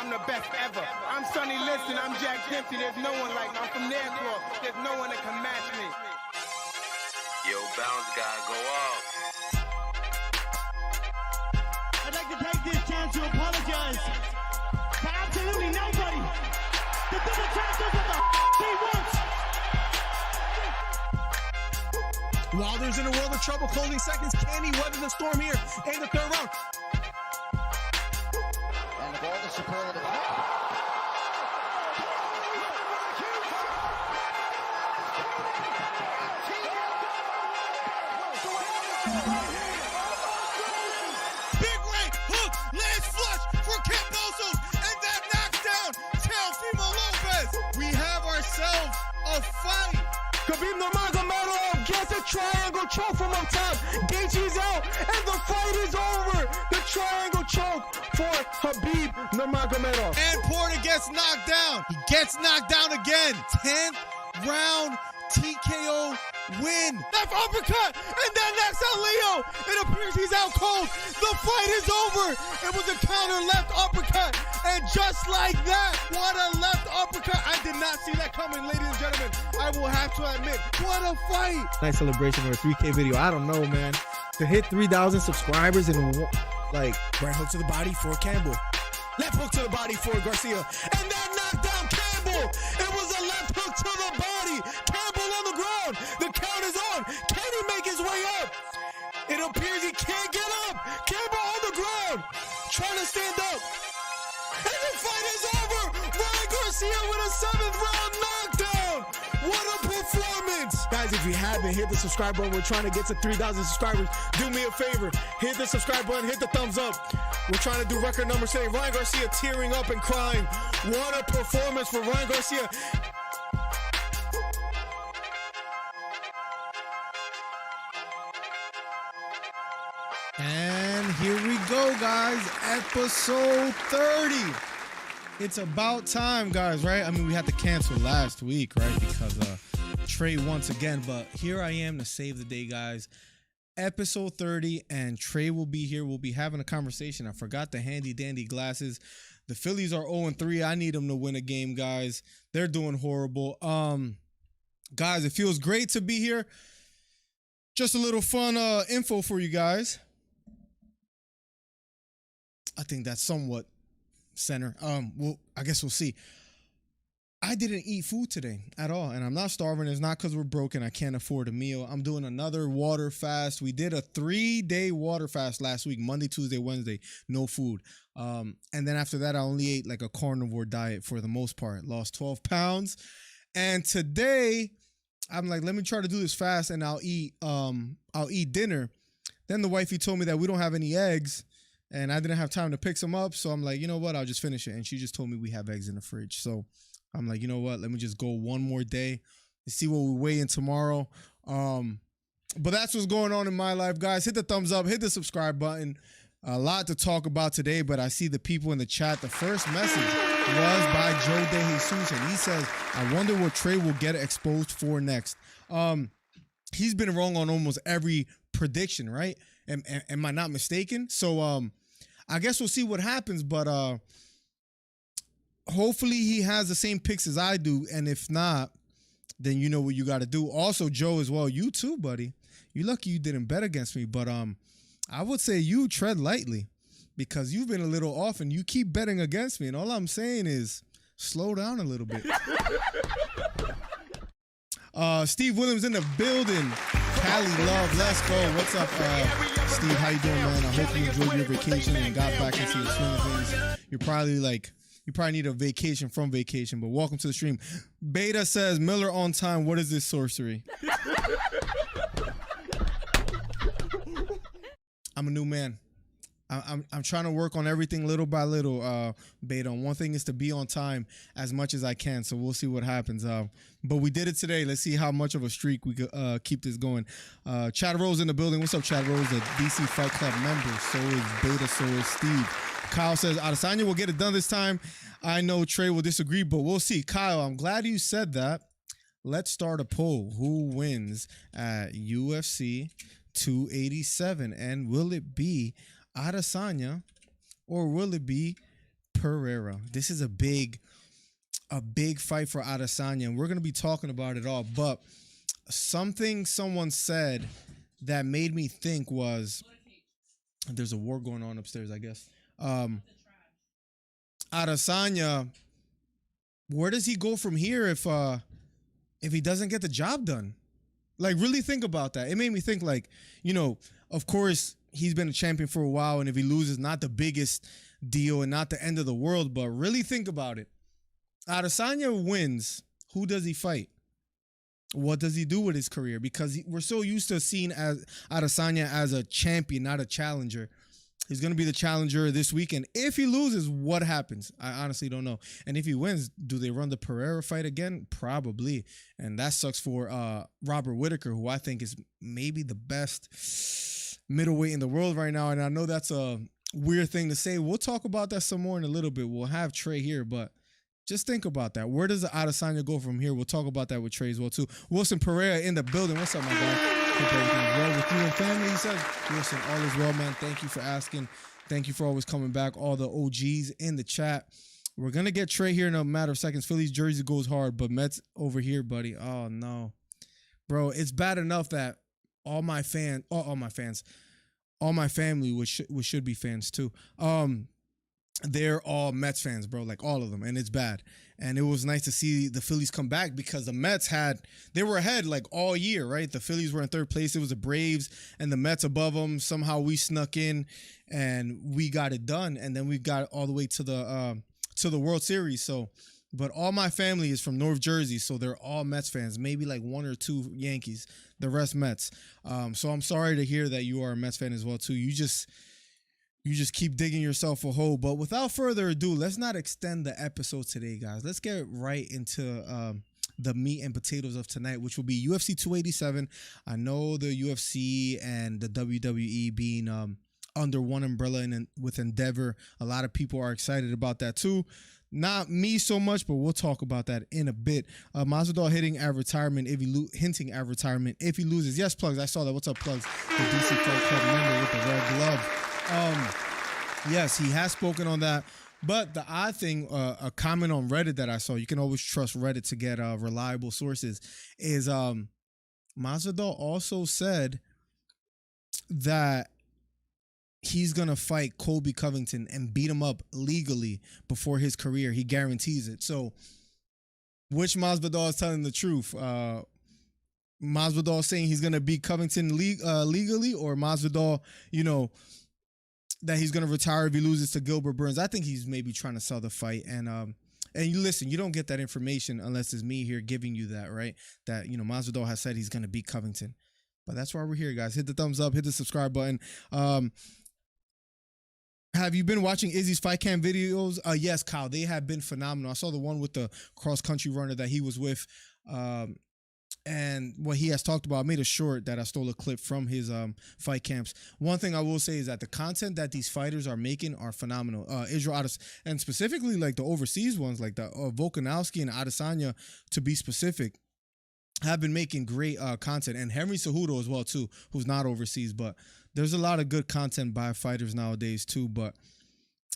I'm the best ever. I'm Sonny Liston, I'm Jack Dempsey. There's no one like me. I'm from Nairclaw. There's no one that can match me. Yo, bounce guy, go off. I'd like to take this chance to apologize to absolutely nobody. The double champ does what the he wants. Wilder's in a world of trouble, closing seconds. Can he weather the storm here in the third round? And the ball is superlative. Big right hook, lands flush for Cambosos, and that knocks down Teofimo Lopez. We have ourselves a fight. Khabib Nurmagomedov gets a triangle choke from up top. Gaethje's out, and the fight is over. The triangle choke for Khabib Nurmagomedov. And Porter gets knocked down. He gets knocked down again. 10th round TKO win. Left uppercut, and then knocks out Leo. It appears he's out cold. The fight is over. It was a counter left uppercut, and just like that, what a left uppercut. I did not see that coming, ladies and gentlemen. I will have to admit, what a fight. Nice celebration for a 3K video. I don't know, man. To hit 3,000 subscribers in like Right hook to the body for Campbell. Left hook to the body for Garcia. And that knocked down Campbell. It was a left hook to the body. Campbell on the ground. The count is on. Can he make his way up? It appears he can't get up. Campbell on the ground. Trying to stand up. And the fight is over. Ryan Garcia with a 7th round knockdown. What a performance. Guys, if you haven't, hit the subscribe button. We're trying to get to 3,000 subscribers. Do me a favor. Hit the subscribe button. Hit the thumbs up. We're trying to do record numbers today. Ryan Garcia tearing up and crying. What a performance for Ryan Garcia. And here we go, guys. Episode 30. It's about time, guys, right? I mean, we had to cancel last week, right? Because Trey once again. But here I am to save the day, guys. Episode 30, and Trey will be here. We'll be having a conversation. I forgot the handy dandy glasses. The Phillies are 0-3. I need them to win a game, guys. They're doing horrible. Guys, it feels great to be here. Just a little fun info for you guys. I think that's somewhat center. Well, I guess we'll see. I didn't eat food today at all, and I'm not starving. It's not because we're broken. I can't afford a meal. I'm doing another water fast. We did a 3-day water fast last week, Monday, Tuesday, Wednesday, no food. And then after that, I only ate like a carnivore diet for the most part. Lost 12 pounds. And today, I'm like, let me try to do this fast, and I'll eat dinner. Then the wifey told me that we don't have any eggs, and I didn't have time to pick some up. So I'm like, you know what? I'll just finish it. And she just told me we have eggs in the fridge. So I'm like, you know what? Let me just go one more day and see what we weigh in tomorrow. But that's what's going on in my life, guys. Hit the thumbs up. Hit the subscribe button. A lot to talk about today, but I see the people in the chat. The first message was by Joe De Jesus, and he says, I wonder what Trey will get exposed for next. He's been wrong on almost every prediction, right? Am I not mistaken? So I guess we'll see what happens, but hopefully he has the same picks as I do, and if not, then you know what you got to do. Also, Joe as well, you too, buddy. You're lucky you didn't bet against me, but I would say you tread lightly because you've been a little off and you keep betting against me, and all I'm saying is slow down a little bit. Steve Williams in the building. Cali Love, let's go. What's up, Steve? How you doing, man? I hope you enjoyed your vacation and got back into the swing of things. You probably need a vacation from vacation, but welcome to the stream. Beta says, Miller on time. What is this sorcery? I'm a new man. I'm trying to work on everything little by little, Beta. One thing is to be on time as much as I can, so we'll see what happens. But we did it today. Let's see how much of a streak we could keep this going. Chad Rose in the building. What's up, Chad Rose? A DC Fight Club member. So is Beta, so is Steve. Kyle says, Adesanya will get it done this time. I know Trey will disagree, but we'll see. Kyle, I'm glad you said that. Let's start a poll. Who wins at UFC 287? And will it be Adesanya or will it be Pereira. This is a big fight for Adesanya, and we're going to be talking about it all. But something someone said that made me think was, there's a war going on upstairs, I guess. Adesanya, where does he go from here if he doesn't get the job done? Like, really think about that. It made me think, like, you know, of course, he's been a champion for a while, and if he loses, not the biggest deal and not the end of the world, but really think about it. Adesanya wins. Who does he fight? What does he do with his career? Because we're so used to seeing Adesanya as a champion, not a challenger. He's going to be the challenger this weekend. If he loses, what happens? I honestly don't know. And if he wins, do they run the Pereira fight again? Probably. And that sucks for Robert Whittaker, who I think is maybe the best middleweight in the world right now. And I know that's a weird thing to say. We'll talk about that some more in a little bit. We'll have Trey here, but just think about that. Where does Adesanya go from here? We'll talk about that with Trey as well, too. Wilson Pereira in the building. What's up, my guy? Hope everything's well with you and family. He says, Wilson, all is well, man. Thank you for asking. Thank you for always coming back. All the OGs in the chat. We're going to get Trey here in a matter of seconds. Philly's jersey goes hard, but Mets over here, buddy. Oh, no. Bro, it's bad enough that all my family, which should be fans, too, they're all Mets fans, bro, like all of them, and it's bad. And it was nice to see the Phillies come back because the Mets they were ahead like all year, right? The Phillies were in third place. It was the Braves and the Mets above them. Somehow we snuck in and we got it done, and then we got all the way to the World Series. So, but all my family is from North Jersey, so they're all Mets fans. Maybe like one or two Yankees, the rest Mets. So I'm sorry to hear that you are a Mets fan as well too. You just keep digging yourself a hole. But without further ado, let's not extend the episode today, guys. Let's get right into the meat and potatoes of tonight, which will be UFC 287. I know the UFC and the WWE being under one umbrella and with Endeavor, a lot of people are excited about that too. Not me so much, but we'll talk about that in a bit. Masvidal hinting at retirement if he loses. Yes, Plugs. I saw that. What's up, Plugs? The DC Fight Club member with the red glove. Yes, he has spoken on that. But the odd thing, a comment on Reddit that I saw, you can always trust Reddit to get reliable sources, is Masvidal also said that he's going to fight Colby Covington and beat him up legally before his career. He guarantees it. So which Masvidal is telling the truth? Masvidal saying he's going to beat Covington legally, or Masvidal, that he's going to retire if he loses to Gilbert Burns? I think he's maybe trying to sell the fight. And you listen, you don't get that information unless it's me here giving you that, right? That, Masvidal has said he's going to beat Covington. But that's why we're here, guys. Hit the thumbs up, hit the subscribe button. Have you been watching Izzy's fight camp videos? Yes, Kyle, they have been phenomenal. I saw the one with the cross-country runner that he was with. And what he has talked about, I made a short that I stole a clip from his fight camps. One thing I will say is that the content that these fighters are making are phenomenal. Israel Adesanya, and specifically like the overseas ones, like the Volkanovski and Adesanya, to be specific, have been making great content. And Henry Cejudo as well too, who's not overseas. But there's a lot of good content by fighters nowadays too. But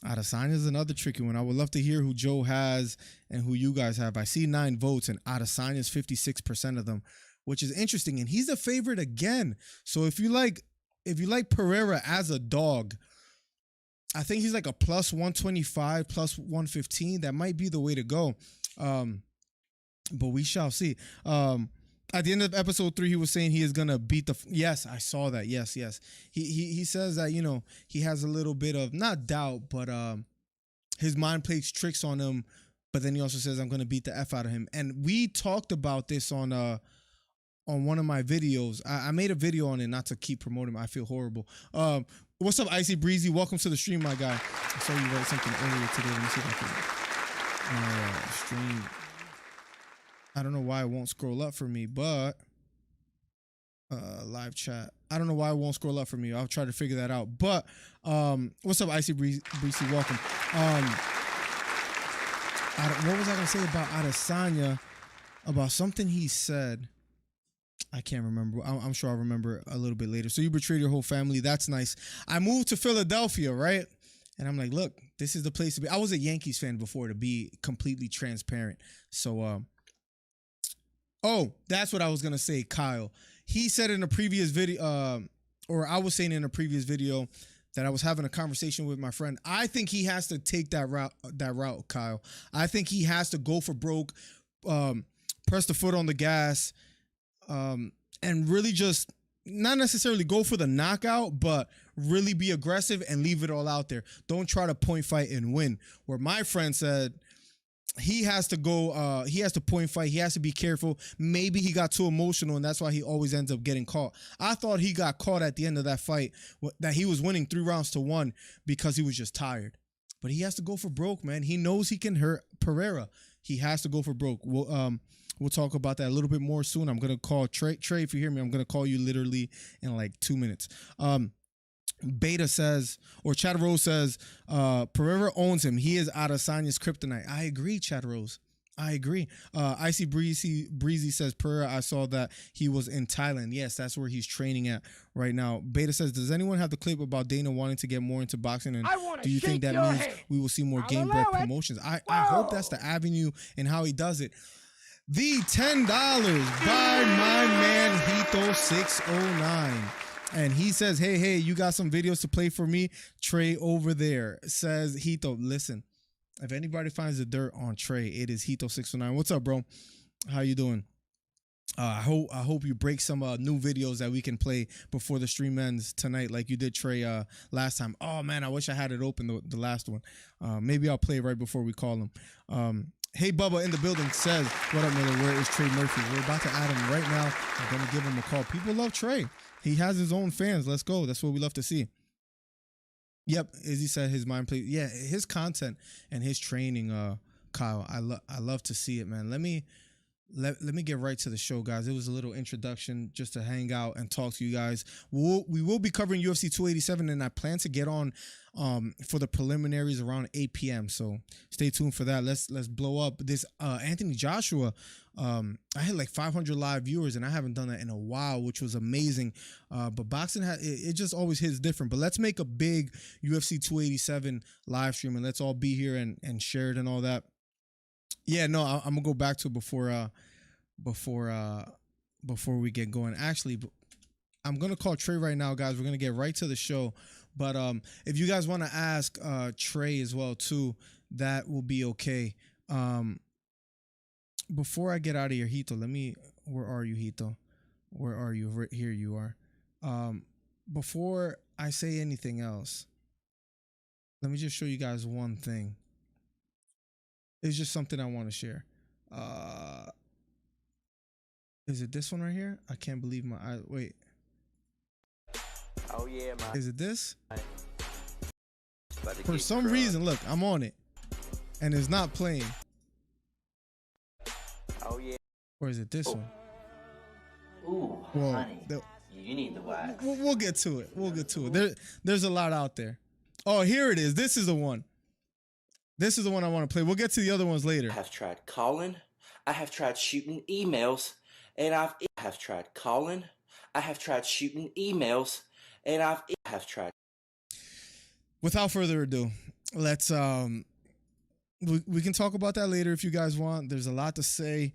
Adesanya is another tricky one. I would love to hear who Joe has and who you guys have. I see 9 votes and Adesanya's 56% of them, which is interesting. And he's a favorite again. So if you like Pereira as a dog, I think he's like a plus 125, plus 115. That might be the way to go. But we shall see. At the end of episode 3, he was saying he is gonna beat the. Yes, I saw that. Yes. He says that he has a little bit of not doubt, but his mind plays tricks on him. But then he also says, "I'm gonna beat the F out of him." And we talked about this on one of my videos. I made a video on it, not to keep promoting him. I feel horrible. What's up, Icy Breezy? Welcome to the stream, my guy. I saw you wrote something earlier today. Let me see if I can stream. I don't know why it won't scroll up for me, but live chat. I don't know why it won't scroll up for me. I'll try to figure that out. But what's up, Icy Breezy? Welcome. What was I gonna say about Adesanya? About something he said. I can't remember. I'm sure I'll remember a little bit later. So you betrayed your whole family. That's nice. I moved to Philadelphia, right? And I'm like, look, this is the place to be. I was a Yankees fan before, to be completely transparent. So, oh, that's what I was going to say, Kyle. He said in a previous video, or I was saying in a previous video, that I was having a conversation with my friend. I think he has to take that route, Kyle. I think he has to go for broke, press the foot on the gas, and really just not necessarily go for the knockout, but really be aggressive and leave it all out there. Don't try to point fight and win. Where my friend said he has to go, he has to point fight. He has to be careful. Maybe he got too emotional, and that's why he always ends up getting caught. I thought he got caught at the end of that fight, that he was winning 3-1 because he was just tired. But he has to go for broke, man. He knows he can hurt Pereira. He has to go for broke. We'll talk about that a little bit more soon. I'm going to call Trey. Trey, if you hear me, I'm going to call you literally in like 2 minutes. Beta says, or Chad Rose says, Pereira owns him. He is Adesanya's kryptonite. I agree, Chad Rose. I agree. Icy Breezy says, Pereira, I saw that he was in Thailand. Yes, that's where he's training at right now. Beta says, does anyone have the clip about Dana wanting to get more into boxing? And do you think that means we will see more game-bred promotions? I hope that's the avenue and how he does it. The $10 by my man Hito609. And he says, hey, you got some videos to play for me? Trey over there says, Hito, listen, if anybody finds the dirt on Trey, it is Hito609. What's up, bro? How you doing? I hope you break some new videos that we can play before the stream ends tonight, like you did, Trey, last time. Oh, man, I wish I had it open, the last one. Maybe I'll play right before we call him. Hey, Bubba in the building says, what up, Miller? Where is Trey Murphy? We're about to add him right now. I'm going to give him a call. People love Trey. He has his own fans. Let's go. That's what we love to see. Yep, Izzy said his mind plays. Yeah, his content and his training, Kyle, I love to see it, man. Let me get right to the show, guys. It was a little introduction just to hang out and talk to you guys. We will be covering UFC 287, and I plan to get on for the preliminaries around 8 p.m. So stay tuned for that. Let's blow up this Anthony Joshua. I had like 500 live viewers, and I haven't done that in a while, which was amazing. But boxing it just always hits different. But let's make a big UFC 287 live stream, and let's all be here and share it and all that. Yeah, no, I'm gonna go back to it before we get going. Actually, I'm gonna call Trey right now, guys. We're gonna get right to the show. But if you guys want to ask Trey as well too, that will be okay. Before I get out of here, Hito, where are you, Hito? Where are you? Right here you are. Before I say anything else, let me just show you guys one thing. It's just something I want to share. Is it this one right here? I can't believe my eyes. Wait. Oh yeah, man. Is it this? For some reason, look, I'm on it, and it's not playing. Oh yeah. Or is it this one? Ooh, Well, honey, you need the wax. We'll get to it. We'll get to it. There's a lot out there. Oh, here it is. This is the one. This is the one I want to play. We'll get to the other ones later. I have tried calling. I have tried shooting emails, and I have tried calling. I have tried shooting emails, and I have tried. Without further ado, let's we can talk about that later if you guys want. There's a lot to say.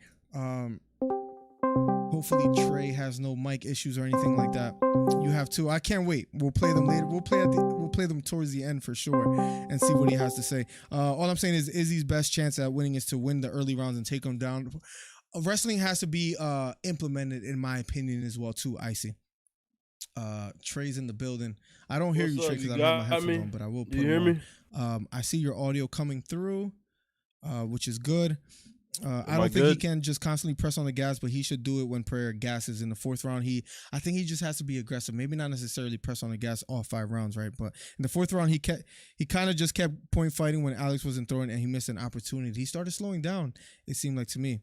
Hopefully Trey has no mic issues or anything like that. You have too. I can't wait. We'll play them later. We'll play them towards the end for sure and see what he has to say. All I'm saying is Izzy's best chance at winning is to win the early rounds and take him down. Wrestling has to be implemented, in my opinion, as well too. Icy. Trey's in the building. I don't hear you, Trey, because I don't have my headphones on, but I will put you hear me? I see your audio coming through, which is good. I don't think he can just constantly press on the gas, but he should do it when Pereira gasses in the fourth round. I think he just has to be aggressive. Maybe not necessarily press on the gas all 5 rounds, right? But in the fourth round, he kind of just kept point fighting when Alex wasn't throwing, and he missed an opportunity. He started slowing down, it seemed like to me.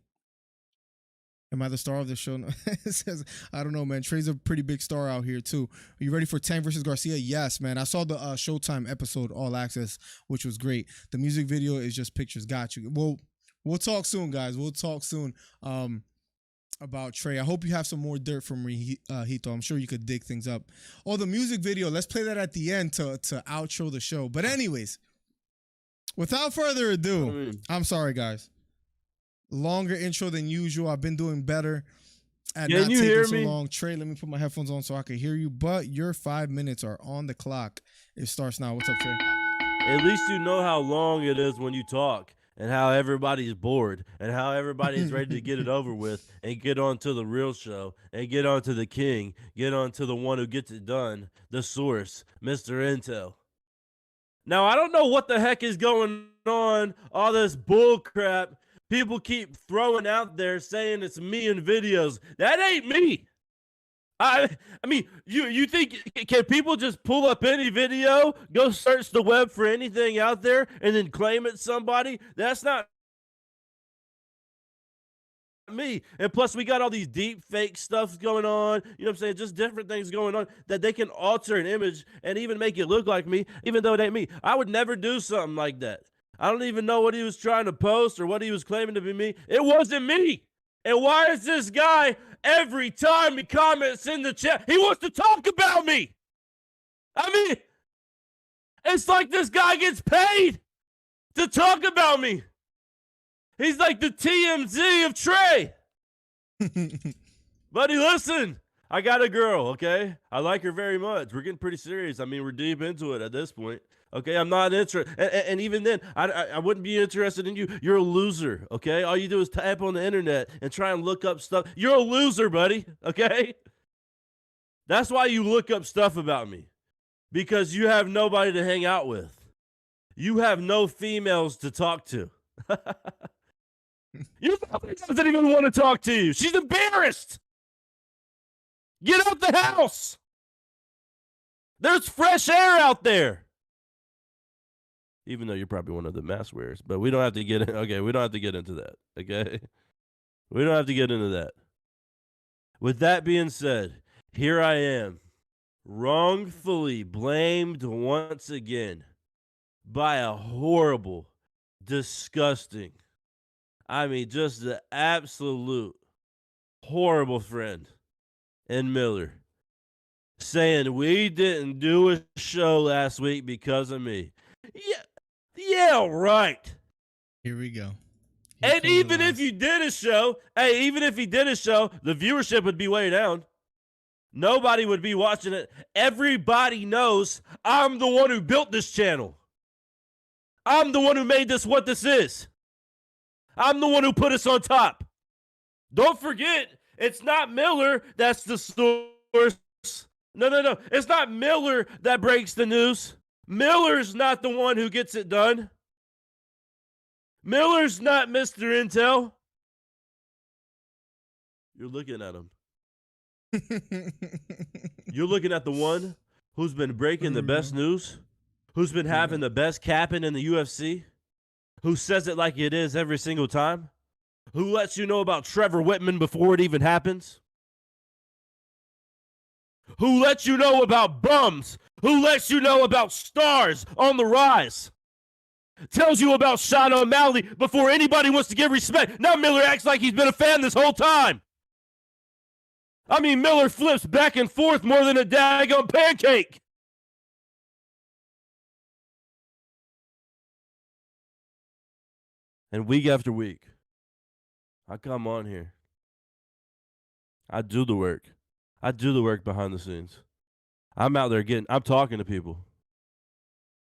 Am I the star of the show? It says, I don't know, man. Trey's a pretty big star out here, too. Are you ready for Tank versus Garcia? Yes, man. I saw the Showtime episode, All Access, which was great. The music video is just pictures. Got you. We'll talk soon, guys. We'll talk soon. about Trey. I hope you have some more dirt from Hito. I'm sure you could dig things up. Oh, the music video. Let's play that at the end to outro the show. But anyways, without further ado, I'm sorry, guys. Longer intro than usual. I've been doing better at not taking so long. Trey, let me put my headphones on so I can hear you. But your 5 minutes are on the clock. It starts now. What's up, Trey? At least you know how long it is when you talk. And how everybody's bored, and how everybody's ready to get it over with, and get on to the real show, and get on to the king, get on to the one who gets it done, the source, Mr. Intel. Now, I don't know what the heck is going on, all this bull crap people keep throwing out there saying it's me in videos. That ain't me. I mean, you think, can people just pull up any video, go search the web for anything out there, and then claim it's somebody? That's not me. And plus, we got all these deep fake stuff going on, you know what I'm saying? Just different things going on that they can alter an image and even make it look like me, even though it ain't me. I would never do something like that. I don't even know what he was trying to post or what he was claiming to be me. It wasn't me. And why is this guy, every time he comments in the chat, he wants to talk about me? I mean, it's like this guy gets paid to talk about me. He's like the TMZ of Trey. Buddy, listen, I got a girl, okay? I like her very much. We're getting pretty serious. I mean, we're deep into it at this point. Okay, I'm not interested. And even then, I wouldn't be interested in you. You're a loser, okay? All you do is type on the internet and try and look up stuff. You're a loser, buddy, okay? That's why you look up stuff about me. Because you have nobody to hang out with. You have no females to talk to. Your mother doesn't even want to talk to you. She's embarrassed. Get out the house. There's fresh air out there. Even though you're probably one of the mask wearers, but we don't have to get in. Okay, we don't have to get into that. Okay, we don't have to get into that. With that being said, here I am, wrongfully blamed once again by a horrible, disgusting, I mean, just the absolute horrible friend in Miller, saying we didn't do a show last week because of me. Yeah, right. Here we go. And even if you did a show, even if he did a show, the viewership would be way down. Nobody would be watching it. Everybody knows I'm the one who built this channel. I'm the one who made this what this is. I'm the one who put us on top. Don't forget, it's not Miller that's the source. No. It's not Miller that breaks the news. Miller's not the one who gets it done. Miller's not Mr. Intel. You're looking at him. You're looking at the one who's been breaking the best news, who's been having the best capping in the UFC, who says it like it is every single time, who lets you know about Trevor Whitman before it even happens, who lets you know about bums, who lets you know about stars on the rise, tells you about Sean O'Malley before anybody wants to give respect. Now Miller acts like he's been a fan this whole time. I mean, Miller flips back and forth more than a daggone pancake. And week after week, I come on here. I do the work. I do the work behind the scenes. I'm out there I'm talking to people.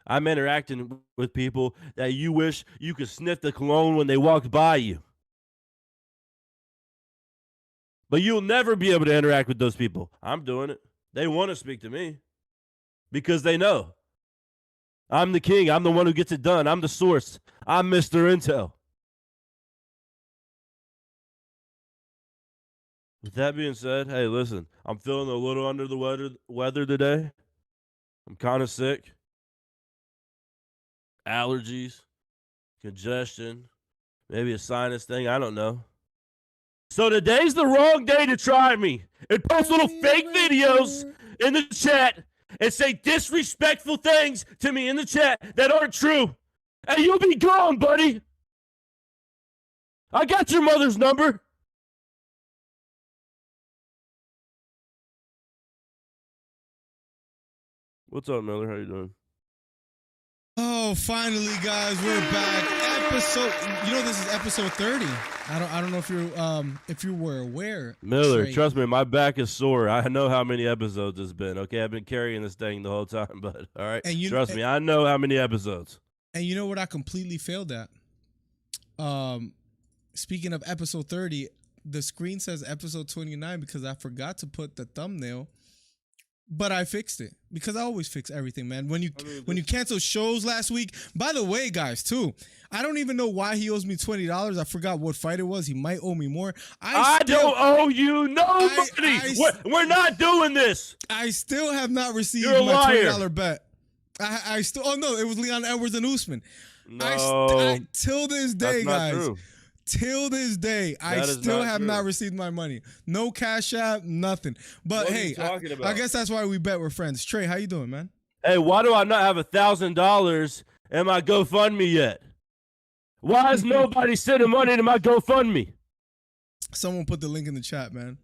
I'm interacting with people that you wish you could sniff the cologne when they walked by you. But you'll never be able to interact with those people. I'm doing it. They want to speak to me because they know I'm the king. I'm the one who gets it done. I'm the source. I'm Mr. Intel. With that being said, hey, listen, I'm feeling a little under the weather today. I'm kind of sick. Allergies, congestion, maybe a sinus thing. I don't know. So today's the wrong day to try me and post little fake videos in the chat and say disrespectful things to me in the chat that aren't true. And you'll be gone, buddy. I got your mother's number. What's up, Miller? How you doing? Oh, finally, guys, we're back. This is episode 30. I don't know if you were aware. Miller, Trey. trust me, my back is sore. I know how many episodes it's been. Okay, I've been carrying this thing the whole time, but all right. And Trust me, I know how many episodes. And you know what I completely failed at? Speaking of episode 30, the screen says episode 29 because I forgot to put the thumbnail. But I fixed it because I always fix everything, man. When you cancel shows last week, by the way, guys, too, I don't even know why he owes me $20. I forgot what fight it was. He might owe me more. I don't owe you no money. We're not doing this. I still have not received You're a my liar. $20 bet. I still. Oh no, it was Leon Edwards and Usman. No, till this day, that's not guys. true. Till this day, I still have not received my money. No Cash App, nothing. But What are hey, you talking about? I guess that's why we bet we're friends. Trey, how you doing, man? Hey, why do I not have $1,000 in my GoFundMe yet? Why is nobody sending money to my GoFundMe? Someone put the link in the chat, man.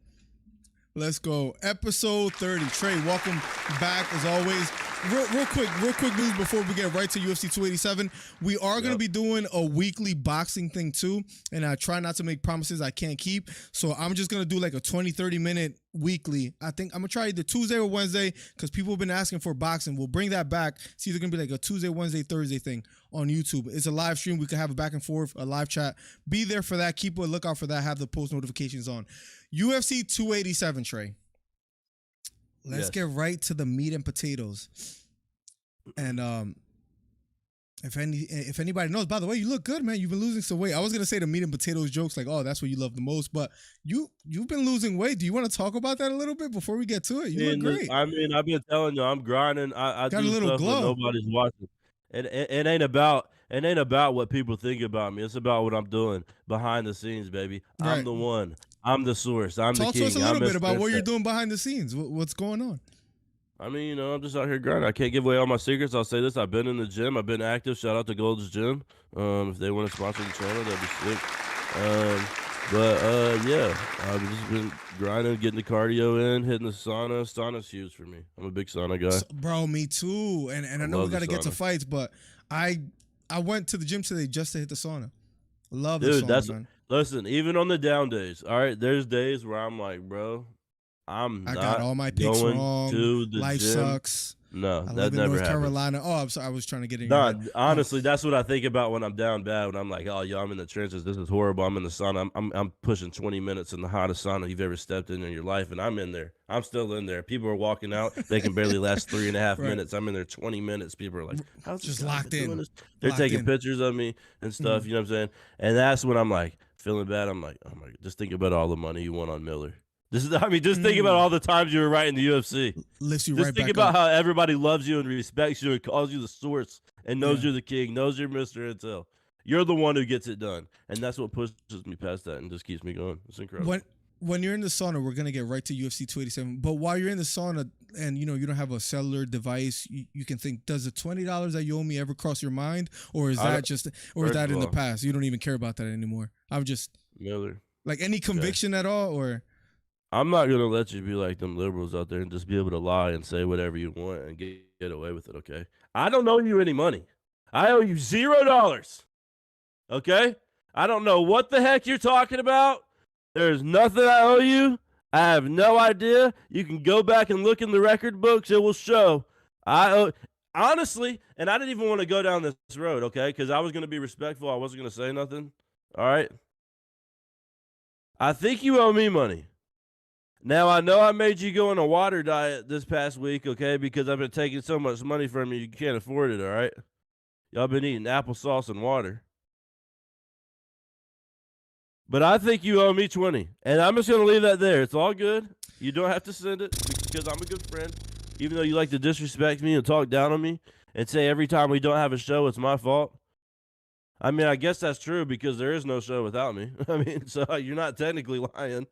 Let's go. Episode 30. Trey, welcome back as always. Real quick news before we get right to UFC 287. We are going to be doing a weekly boxing thing too, and I try not to make promises I can't keep. So I'm just going to do like a 20-30 minute weekly. I think I'm going to try either Tuesday or Wednesday because people have been asking for boxing. We'll bring that back. It's either going to be like a Tuesday, Wednesday, Thursday thing on YouTube. It's a live stream. We can have a back and forth, a live chat. Be there for that. Keep a lookout for that. Have the post notifications on. UFC 287, Trey. Let's get right to the meat and potatoes. And if anybody knows, by the way, you look good, man. You've been losing some weight. I was gonna say the meat and potatoes jokes, like, oh, that's what you love the most, but you've been losing weight. Do you want to talk about that a little bit before we get to it? You look great. I mean, I've been telling you, I'm grinding. I got do a little stuff glow. when nobody's watching. It ain't about what people think about me. It's about what I'm doing behind the scenes, baby. Right. I'm the one. I'm the source. I'm Talk the king. to us a little bit about what you're doing. doing behind the scenes. What's going on? I mean, I'm just out here grinding. I can't give away all my secrets. I'll say this. I've been in the gym. I've been active. Shout out to Gold's Gym. If they want to sponsor the channel, that'd be sick. Yeah, I've just been grinding, getting the cardio in, hitting the sauna. Sauna's huge for me. I'm a big sauna guy. Bro, me too. And I know we got to get to fights, but I went to the gym today just to hit the sauna. Love the sauna, man. Listen, even on the down days, all right, there's days where I'm like, bro, I got all my picks wrong. To the Life gym. sucks. No, I that live in never North happens. Carolina. Oh, I'm sorry. I was trying to get in. No, honestly, that's what I think about when I'm down bad. When I'm like, oh, yo, I'm in the trenches. This is horrible. I'm in the sauna. I'm pushing 20 minutes in the hottest sauna you've ever stepped in your life, and I'm in there. I'm still in there. People are walking out. They can barely last 3.5 minutes. I'm in there 20 minutes. People are like, how's just locked in. They're taking pictures of me and stuff. You know what I'm saying? And that's when I'm like feeling bad. I'm like, oh my God, just think about all the money you won on Miller. Just think about all the times you were right in the UFC. Lifts you just right think back about up. how everybody loves you and respects you and calls you the source and knows you're the king, knows you're Mr. Intel. You're the one who gets it done. And that's what pushes me past that and just keeps me going. It's incredible. When you're in the sauna, we're going to get right to UFC 287. But while you're in the sauna and, you don't have a cellular device, you can think, does the $20 that you owe me ever cross your mind? Or is that in the past? You don't even care about that anymore. I'm just Miller. Like any conviction at all, or? I'm not going to let you be like them liberals out there and just be able to lie and say whatever you want and get away with it, okay? I don't owe you any money. I owe you $0. Okay? I don't know what the heck you're talking about. There's nothing I owe you. I have no idea. You can go back and look in the record books. It will show. I owe, honestly, and I didn't even want to go down this road, okay? Because I was going to be respectful. I wasn't going to say nothing. All right? I think you owe me money. Now, I know I made you go on a water diet this past week, okay, because I've been taking so much money from you can't afford it, all right? Y'all been eating applesauce and water. But I think you owe me 20, and I'm just going to leave that there. It's all good. You don't have to send it because I'm a good friend, even though you like to disrespect me and talk down on me and say every time we don't have a show, it's my fault. I mean, I guess that's true because there is no show without me. I mean, so you're not technically lying.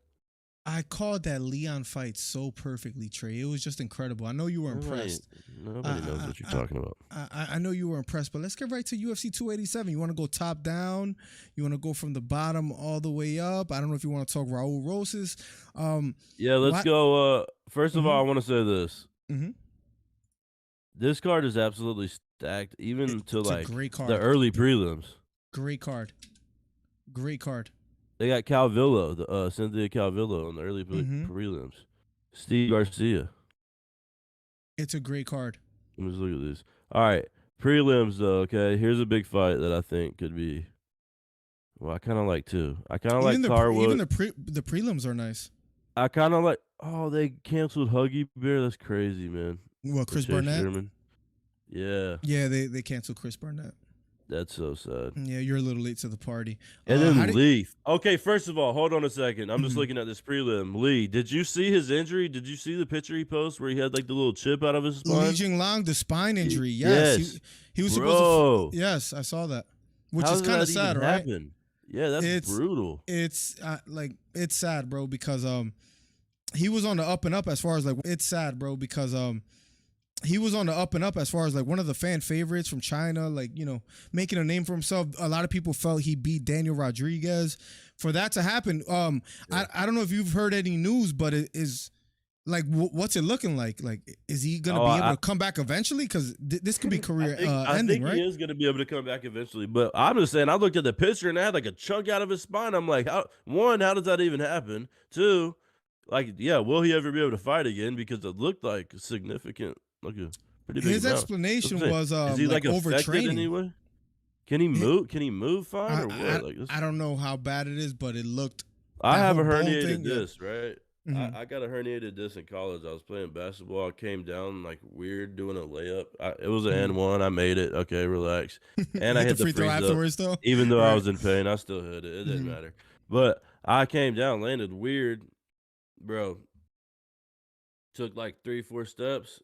I called that Leon fight so perfectly, Trey. It was just incredible. I know you were impressed. Nobody knows what you're talking about. I know you were impressed, but let's get right to UFC 287. You want to go top down? You want to go from the bottom all the way up? I don't know if you want to talk Raul Rosas. Yeah, let's go. First of all, I want to say this. This card is absolutely stacked, even to it's a like great card. the early prelims. Great card. Great card. They got Calvillo, Cynthia Calvillo on the early prelims. Steve Garcia. It's a great card. Let me just look at this. All right, prelims though. Okay, here's a big fight that I think could be. Well, I kind of like too. I kind of like Carwood. Even the prelims are nice. I kind of like. Oh, they canceled Huggy Bear. That's crazy, man. Well, Chris Barnett. Sherman. Yeah. Yeah, they canceled Chris Barnett. That's so sad. Yeah, you're a little late to the party. And then Lee. Okay, first of all, hold on a second. I'm just looking at this prelim. Lee, did you see his injury? Did you see the picture he posted where he had like the little chip out of his spine? Li Jingliang, the spine injury. Yes. He was supposed to. Yes, I saw that. Which is kind of sad, right? Happen? Yeah, that's brutal. It's it's sad, bro, because he was on the up and up as far as like it's sad, bro, because he was on the up and up as far as like one of the fan favorites from China, like, you know, making a name for himself. A lot of people felt he beat Daniel Rodriguez. For that to happen, I don't know if you've heard any news, but it is like, what's it looking like? Like, is he going to be able to come back eventually? Because this could be career ending, right? I think he is going to be able to come back eventually. But I'm just saying, I looked at the picture and it had like a chunk out of his spine. I'm like, how does that even happen? Two, like, yeah, will he ever be able to fight again? Because it looked like significant. Like a pretty big His amount. explanation was is he like overtraining. Anyway? Can he move? Can he move fine or what? I don't know how bad it is, but it looked. I have a herniated disc, right? Mm-hmm. I got a herniated disc in college. I was playing basketball. I came down like weird doing a layup. It was an N1. I made it. Okay, relax. And I hit the free throw afterwards, though. Even though I was in pain, I still hit it. It didn't matter. But I came down, landed weird, bro. Took like 3-4 steps.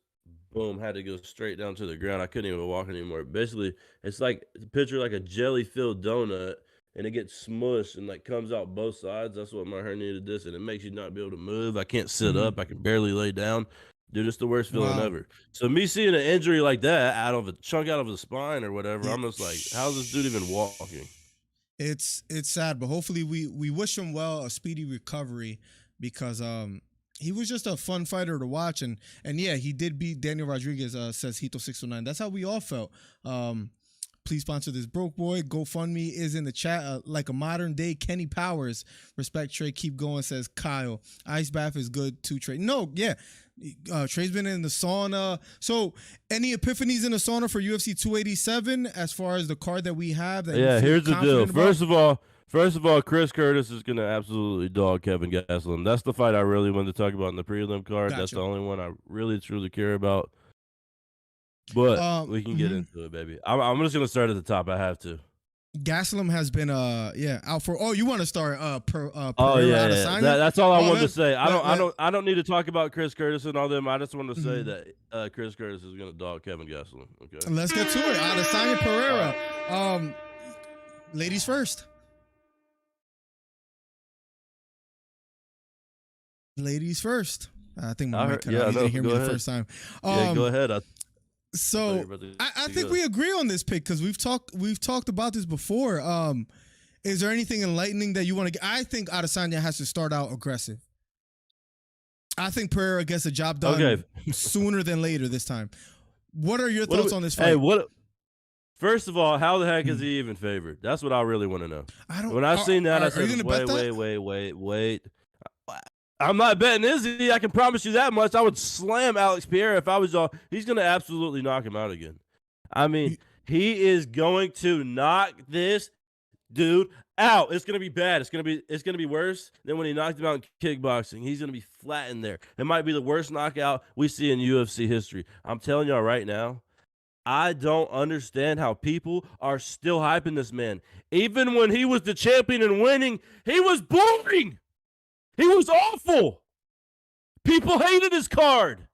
Boom, had to go straight down to the ground. I couldn't even walk anymore. Basically, it's like picture like a jelly-filled donut, and it gets smushed and like comes out both sides. That's what my herniated disc, and it makes you not be able to move. I can't sit up. I can barely lay down. Dude, it's the worst feeling ever. So me seeing an injury like that out of a chunk out of the spine or whatever, I'm just like, how's this dude even walking? It's sad, but hopefully we wish him well, a speedy recovery, because he was just a fun fighter to watch, and yeah, he did beat Daniel Rodriguez, says Hito609. That's how we all felt. Please sponsor this broke boy. GoFundMe is in the chat. Like a modern day Kenny Powers. Respect Trey. Keep going, says Kyle. Ice bath is good too, Trey. No, yeah. Trey's been in the sauna. So any epiphanies in the sauna for UFC 287 as far as the card that we have? That here's the deal. First of all, Chris Curtis is going to absolutely dog Kevin Gastelum. That's the fight I really wanted to talk about in the prelim card. Gotcha. That's the only one I really, truly care about. But we can get into it, baby. I'm just going to start at the top. I have to. Gastelum has been out for. Oh, you want to start That's all I wanted to say. I don't need to talk about Chris Curtis and all them. I just want to say that Chris Curtis is going to dog Kevin Gastelum. Okay. Let's get to it. Adesanya Pereira. Ladies first. Ladies first. I think my mic cut out. You didn't hear me the first time. Go ahead. So I think we agree on this pick because we've talked about this before. Is there anything enlightening that you want to get? I think Adesanya has to start out aggressive. I think Pereira gets the job done sooner than later this time. What are your thoughts on this fight? Hey, first of all, how the heck is he even favored? That's what I really want to know. When I seen that, I said, wait. I'm not betting Izzy. I can promise you that much. I would slam Alex Pereira if I was all. He's going to absolutely knock him out again. I mean, he is going to knock this dude out. It's going to be bad. It's going to be worse than when he knocked him out in kickboxing. He's going to be flat in there. It might be the worst knockout we see in UFC history. I'm telling y'all right now, I don't understand how people are still hyping this man. Even when he was the champion and winning, he was boring. He was awful. People hated his card.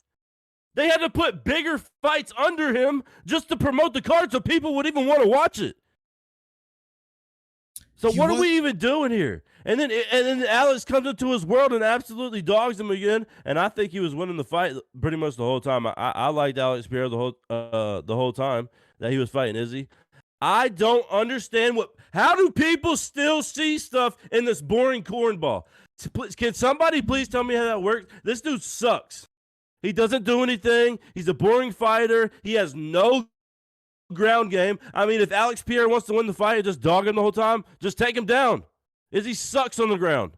They had to put bigger fights under him just to promote the card so people would even want to watch it. So what are we even doing here? And then Alex comes into his world and absolutely dogs him again. And I think he was winning the fight pretty much the whole time. I liked Alex Pereira the whole time that he was fighting Izzy. I don't understand how do people still see stuff in this boring cornball? Can somebody please tell me how that works? This dude sucks. He doesn't do anything. He's a boring fighter. He has no ground game. I mean, if Alex Pierre wants to win the fight and just dog him the whole time, just take him down. Izzy sucks on the ground.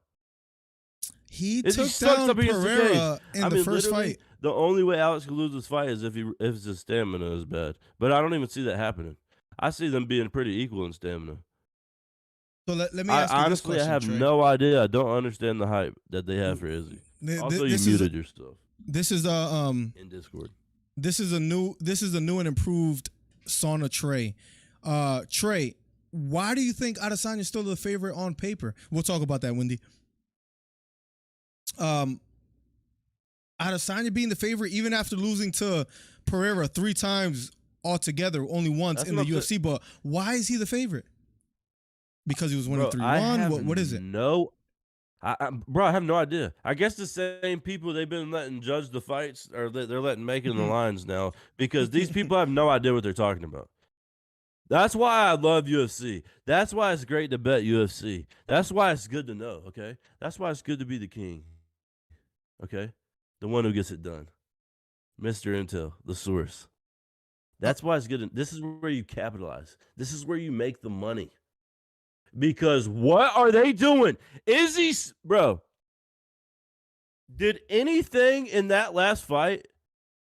He Izzy took sucks down up against the cage. Pereira in the first literally, fight. The only way Alex could lose this fight is if his stamina is bad. But I don't even see that happening. I see them being pretty equal in stamina. So let me ask you honestly, this question, I have Trey. no idea. I don't understand the hype that they have for Izzy. Also, you muted your stuff. This is in Discord. This is a new and improved sauna Trey. Trey, why do you think Adesanya is still the favorite on paper? We'll talk about that, Wendy. Adesanya being the favorite even after losing to Pereira 3 times altogether, only once in the UFC. But why is he the favorite? Because he was winning 3-1? What is it? No, I have no idea. I guess the same people they've been letting judge the fights, or they're letting make it in the lines now, because these people have no idea what they're talking about. That's why I love UFC. That's why it's great to bet UFC. That's why it's good to know, okay? That's why it's good to be the king, okay? The one who gets it done. Mr. Intel, the source. That's why it's good. This is where you capitalize. This is where you make the money. Because what are they doing? Bro, did anything in that last fight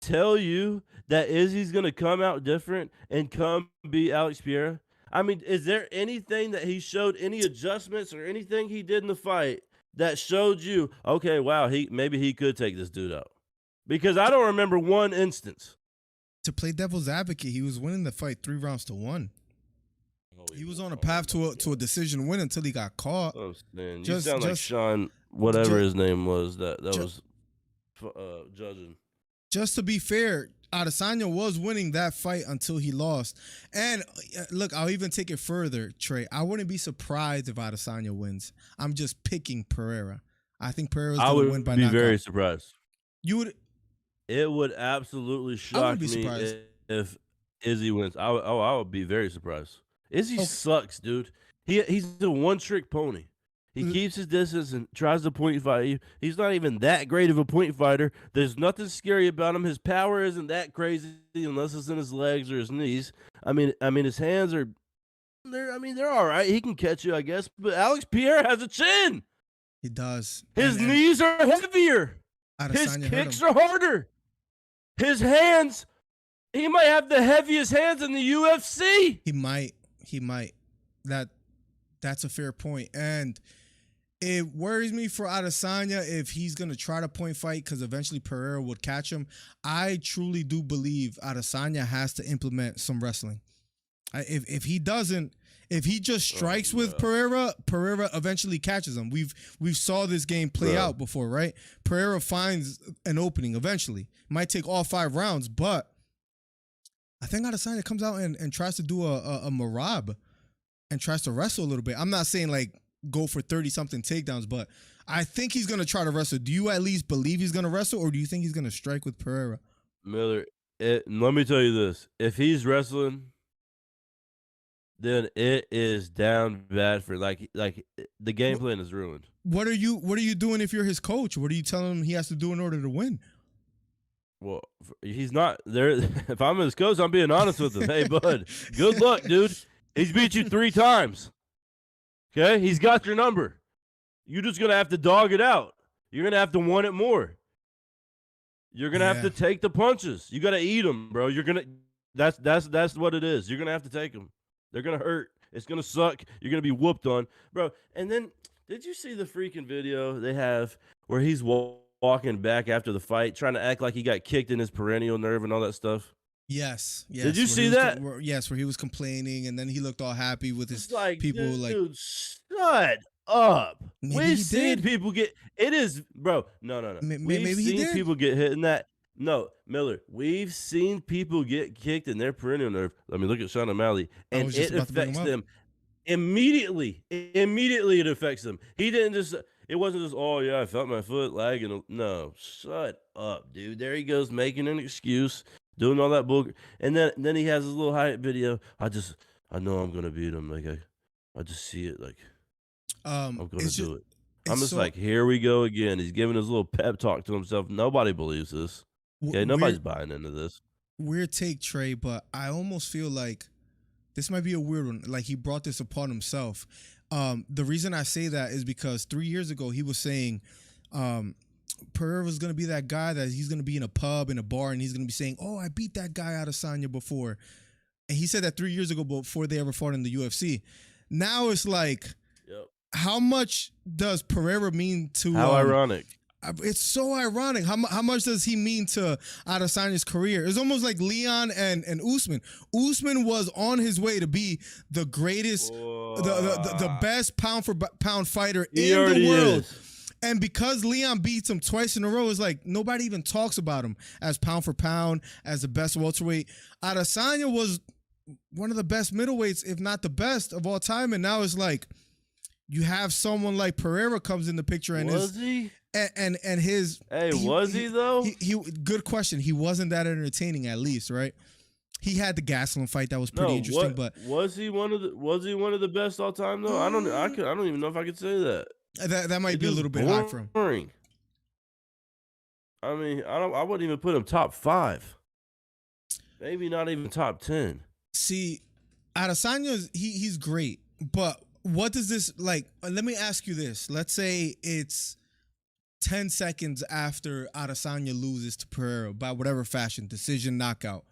tell you that Izzy's going to come out different and come beat Alex Pierre? I mean, is there anything that he showed, any adjustments or anything he did in the fight that showed you, okay, wow, maybe he could take this dude out? Because I don't remember one instance. To play devil's advocate, he was winning the fight 3-1. He was on a path to a decision win until he got caught. Oh, man. You sound like Sean, whatever his name was, that was judging. Just to be fair, Adesanya was winning that fight until he lost. And look, I'll even take it further, Trey. I wouldn't be surprised if Adesanya wins. I'm just picking Pereira. I think Pereira's going to win by knockout. I would be very surprised. You would? It would absolutely shock me if Izzy wins. I would be very surprised. Izzy sucks, dude. He's a one-trick pony. He keeps his distance and tries to point fight you. He's not even that great of a point fighter. There's nothing scary about him. His power isn't that crazy unless it's in his legs or his knees. I mean, his hands are they're all right. He can catch you, I guess. But Alex Pierre has a chin. He does. His knees are heavier. His kicks are harder. His hands, he might have the heaviest hands in the UFC. He might. That's a fair point. And it worries me for Adesanya if he's going to try to point fight, because eventually Pereira would catch him. I truly do believe Adesanya has to implement some wrestling. If he doesn't, if he just strikes with Pereira eventually catches him. We've saw this game play out before, right? Pereira finds an opening eventually. Might take all 5 rounds, but I think Adesanya comes out and tries to do a marab and tries to wrestle a little bit. I'm not saying like go for 30-something takedowns, but I think he's going to try to wrestle. Do you at least believe he's going to wrestle, or do you think he's going to strike with Pereira? Miller, let me tell you this. If he's wrestling, then it is down bad for like the game plan is ruined. What are you doing if you're his coach? What are you telling him he has to do in order to win? Well, he's not there. If I'm his coach, I'm being honest with him. Hey, bud, good luck, dude. He's beat you 3 times. Okay? He's got your number. You're just going to have to dog it out. You're going to have to want it more. You're going to have to take the punches. You got to eat them, bro. You're going to that's what it is. You're going to have to take them. They're going to hurt. It's going to suck. You're going to be whooped on, bro. And then did you see the freaking video they have where he's walking back after the fight, trying to act like he got kicked in his perennial nerve and all that stuff? Yes. Did you see that? Yes, where he was complaining, and then he looked all happy with his people. Dude, shut up. We've seen people get. It is, bro. No. We've seen people get hit in that. No, Miller. We've seen people get kicked in their perennial nerve. Let me look at Sean O'Malley, and it affects them immediately. Immediately, it affects them. He didn't just. It wasn't just, oh, yeah, I felt my foot lagging. No, shut up, dude. There he goes, making an excuse, doing all that bull. And then he has his little hype video. I know I'm going to beat him. Like, I just see it. Like, I'm going to do it. I'm just like, here we go again. He's giving his little pep talk to himself. Nobody believes this. Okay, nobody's buying into this. Weird take, Trey, but I almost feel like this might be a weird one. Like he brought this upon himself. The reason I say that is because 3 years ago he was saying Pereira was going to be that guy that he's going to be in a pub, in a bar, and he's going to be saying, oh, I beat that guy Adesanya before. And he said that 3 years ago before they ever fought in the UFC. Now it's like, how much does Pereira mean to... How ironic. It's so ironic. How much does he mean to Adesanya's career? It's almost like Leon and Usman. Usman was on his way to be the greatest, the best pound for pound fighter in the world. And because Leon beats him twice in a row, it's like nobody even talks about him as pound for pound, as the best welterweight. Adesanya was one of the best middleweights, if not the best of all time. And now it's like you have someone like Pereira comes in the picture and was he? And his was he though? He good question. He wasn't that entertaining, at least, right? He had the Gastelum fight that was pretty interesting, but was he one of the best all time though? I don't even know if I could say that. That might be a little bit high for him. Boring. I mean, I wouldn't even put him top 5. Maybe not even top 10. See, Adesanya, he's great, but what does this like? Let me ask you this. Let's say it's 10 seconds after Adesanya loses to Pereira by whatever fashion, decision, knockout.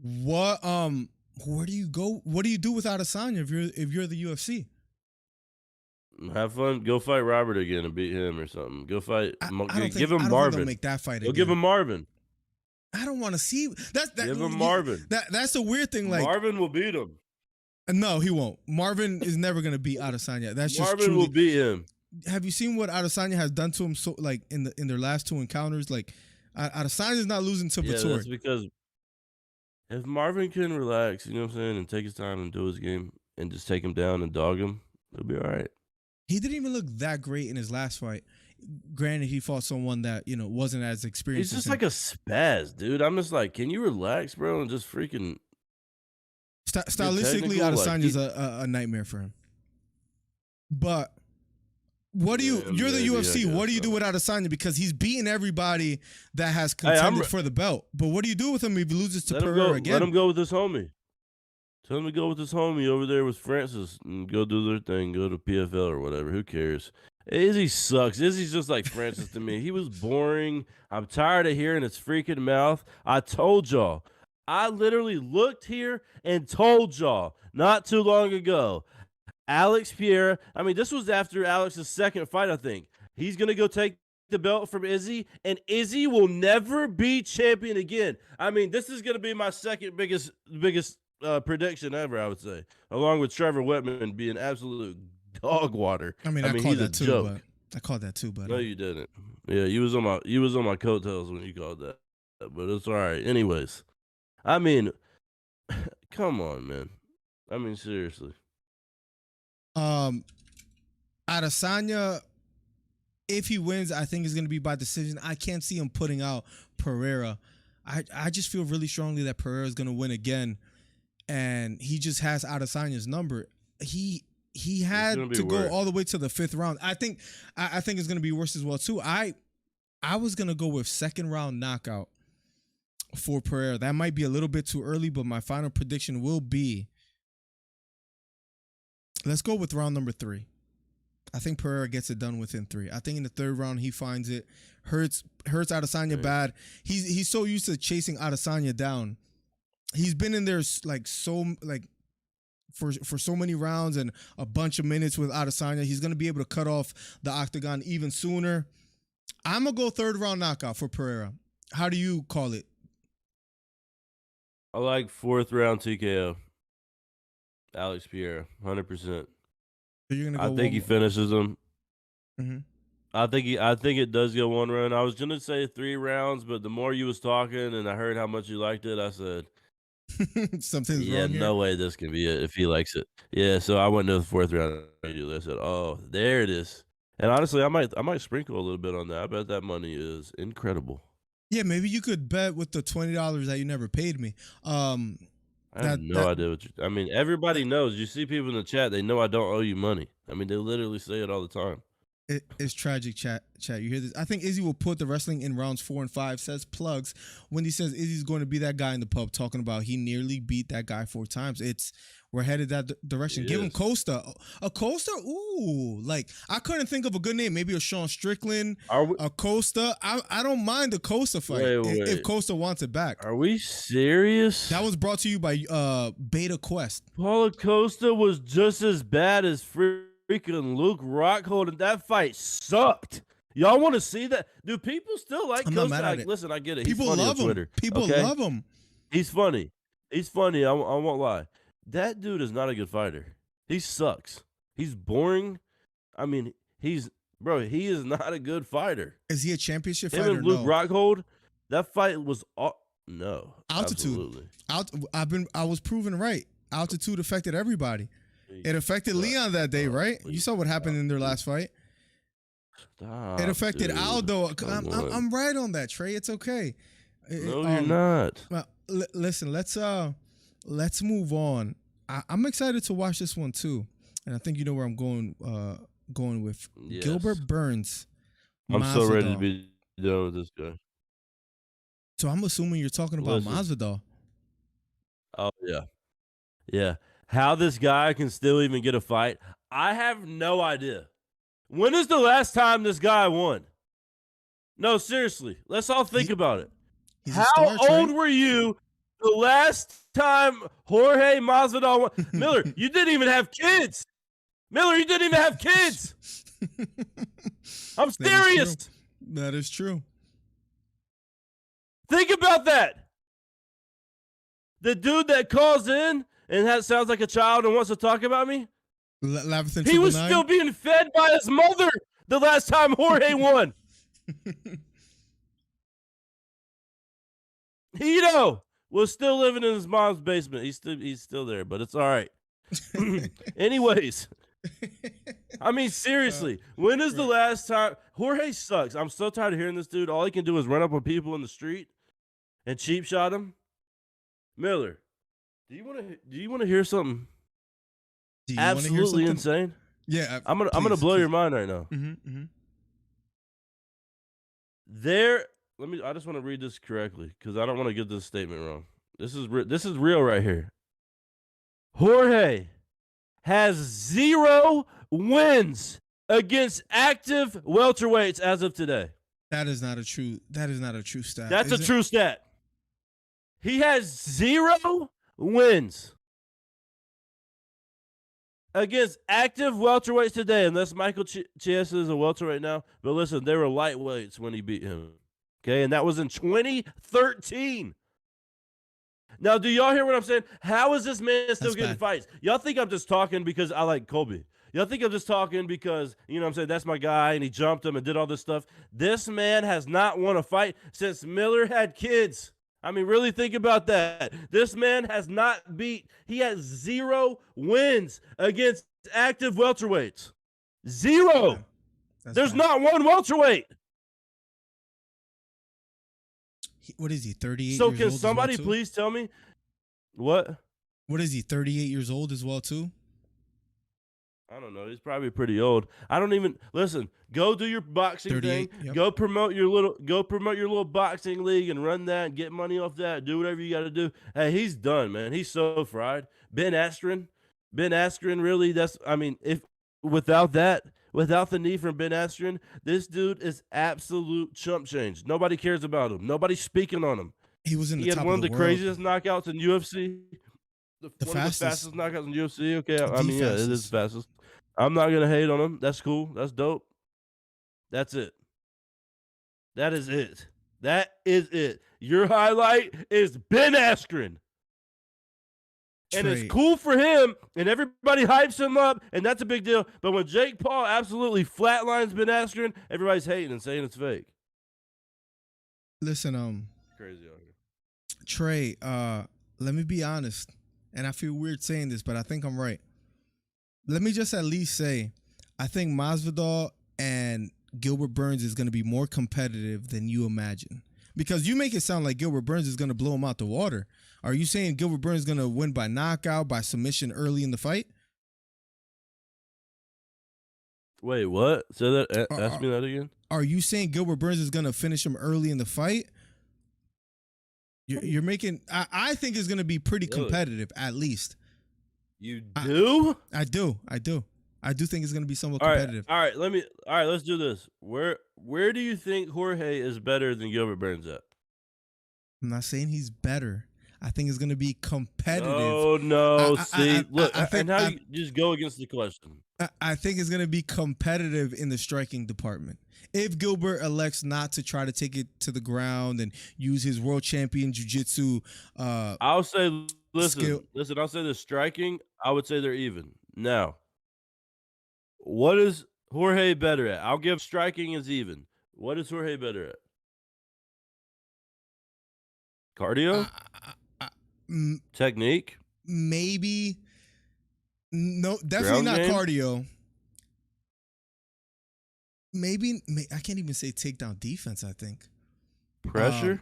Where do you go? What do you do with Adesanya if you're the UFC? Have fun. Go fight Robert again and beat him or something. Go fight. Give him Marvin. I don't think make that fight again. Give him Marvin. I don't want to see that. Give him Marvin. That's the weird thing. Like Marvin will beat him. No, he won't. Marvin is never gonna beat Adesanya. That's just Marvin will beat him. Have you seen what Adesanya has done to him? So like in their last 2 encounters, like Adesanya is not losing to Vettori. That's because if Marvin can relax, you know what I'm saying, and take his time and do his game and just take him down and dog him, he'll be all right. He didn't even look that great in his last fight. Granted, he fought someone that, wasn't as experienced. He's just like a spaz, dude. I'm just like, can you relax, bro, and just freaking... Stylistically, Adesanya's a nightmare for him. But what do you're the UFC. What do you do with Adesanya? Because he's beating everybody that has contended for the belt. But what do you do with him if he loses to Pereira again? Let him go with his homie. Tell him to go with his homie over there with Francis and go do their thing. Go to PFL or whatever. Who cares? Izzy sucks. Izzy's just like Francis to me. He was boring. I'm tired of hearing his freaking mouth. I told y'all. I literally looked here and told y'all not too long ago. Alex Pereira. I mean, this was after Alex's second fight, I think. He's going to go take the belt from Izzy, and Izzy will never be champion again. I mean, this is going to be my second biggest prediction ever, I would say, along with Trevor Whitman being absolute dog water. I mean, I called that too, but no, you didn't. Yeah, you was on my coattails when you called that, but it's all right. Anyways, I mean, come on, man. I mean, seriously. Adesanya, if he wins, I think it's going to be by decision. I can't see him putting out Pereira. I just feel really strongly that Pereira is going to win again. And he just has Adesanya's number. He had to go all the way to the 5th round. I think it's gonna be worse as well too. I was gonna go with 2nd round knockout for Pereira. That might be a little bit too early, but my final prediction will be, let's go with round number 3. I think Pereira gets it done within 3. I think in the 3rd round he finds it. Hurts Adesanya bad. He's so used to chasing Adesanya down. He's been in there for so many rounds and a bunch of minutes with Adesanya. He's going to be able to cut off the octagon even sooner. I'm going to go 3rd round knockout for Pereira. How do you call it? I like 4th round TKO. Alex Pereira, 100%. So you're gonna go I think he finishes him. Mm-hmm. I think it does go 1 round. I was going to say 3 rounds, but the more you was talking and I heard how much you liked it, I said, something's wrong here. No way this can be it if he likes it. Yeah, so I went to the 4th round. I said, oh, there it is. And honestly, I might sprinkle a little bit on that. I bet that money is incredible. Yeah, maybe you could bet with the $20 that you never paid me. I have no idea what I mean, everybody knows. You see people in the chat, they know I don't owe you money. I mean, they literally say it all the time. It's tragic, chat. You hear this? I think Izzy will put the wrestling in rounds 4 and 5. Says Plugs when he says Izzy's going to be that guy in the pub talking about he nearly beat that guy 4 times. We're headed that direction. Give him Costa. A Costa? Ooh, like I couldn't think of a good name. Maybe a Sean Strickland. A Costa. I don't mind the Costa fight if Costa wants it back. Are we serious? That was brought to you by Beta Quest. Paulo Costa was just as bad as freaking Luke Rockhold, and that fight sucked. Y'all want to see that? Do people still like Costa? Listen, I get it. People love him. People love him. He's funny. I won't lie. That dude is not a good fighter. He sucks. He's boring. I mean, he is not a good fighter. Is he a championship fighter? Him and Luke Rockhold, that fight was no. Altitude. Absolutely. I was proven right. Altitude affected everybody. It affected Leon that day, right? You saw what happened in their last fight. Stop, it affected dude. Aldo. I'm right on that, Trey. It's okay. No, you're not. Well, listen, let's move on. I'm excited to watch this one too, and I think you know where I'm going with Gilbert Burns. I'm so ready to be done with this guy. So I'm assuming you're talking about Masvidal. Oh yeah. How this guy can still even get a fight, I have no idea. When is the last time this guy won? No, seriously. Let's all think about it. How old were you the last time Jorge Masvidal won? Miller, you didn't even have kids. I'm serious. That is true. Think about that. The dude that calls in and that sounds like a child and wants to talk about me, he was still being fed by his mother the last time Jorge won. Hito was still living in his mom's basement. He's still there, but it's all right. Anyways, I mean, seriously, when is the last time? Jorge sucks. I'm so tired of hearing this dude. All he can do is run up on people in the street and cheap shot them. Miller, do you want to hear something absolutely insane? Yeah, I'm gonna blow your mind right now. I just want to read this correctly because I don't want to get this statement wrong. This is real right here. Jorge has 0 wins against active welterweights as of today. That is not a true stat. That's a true stat. He has 0 wins against active welterweights today, unless Michael Chiesa is a welterweight now. But listen, they were lightweights when he beat him. Okay, and that was in 2013. Now, do y'all hear what I'm saying? How is this man still getting fights? Y'all think I'm just talking because I like Colby. Y'all think I'm just talking because, you know what I'm saying, that's my guy, and he jumped him and did all this stuff. This man has not won a fight since Miller had kids. I mean, really think about that. This man has not he has 0 wins against active welterweights. 0. There's not one welterweight. What is he, 38 years old? So can somebody please tell me what? What is he, 38 years old as well too? I don't know. He's probably pretty old. I don't even listen. Go do your boxing thing. Yep. Go promote your little boxing league and run that and get money off that. Do whatever you got to do. Hey, he's done, man. He's so fried. Ben Askren, really. If without the knee from Ben Askren, this dude is absolute chump change. Nobody cares about him. Nobody's speaking on him. He was in the top of the one of the world. craziest knockouts in UFC. One of the fastest knockouts in UFC. Okay, it is fastest. I'm not gonna hate on him. That's cool. That's dope. That's it. That is it. Your highlight is Ben Askren. And it's cool for him, and everybody hypes him up, and that's a big deal. But when Jake Paul absolutely flatlines Ben Askren, everybody's hating and saying it's fake. Listen, crazy out here. Trey, let me be honest, and I feel weird saying this, but I think I'm right. Let me just at least say, I think Masvidal and Gilbert Burns is going to be more competitive than you imagine. Because you make it sound like Gilbert Burns is going to blow him out the water. Are you saying Gilbert Burns is going to win by knockout, by submission early in the fight? Wait, what? Say that. Are, Ask me that again. are you saying Gilbert Burns is gonna finish him early in the fight? You're making. I think it's gonna be pretty Really? competitive, at least. You do? I do think it's gonna be somewhat All right, competitive. all right. Let's do this. Where do you think Jorge is better than Gilbert Burns at? I'm not saying he's better. I think it's gonna be competitive. No. Look, and how you just go against the question. I think it's gonna be competitive in the striking department. If Gilbert elects not to try to take it to the ground and use his world champion jiu-jitsu, I'll say, listen. skill. I'll say the striking. I would say they're even. Now, what is Jorge better at? I'll give striking is even. What is Jorge better at? Cardio? Technique? Maybe. No, definitely not Ground game? cardio. Maybe I can't even say takedown defense. I think Pressure?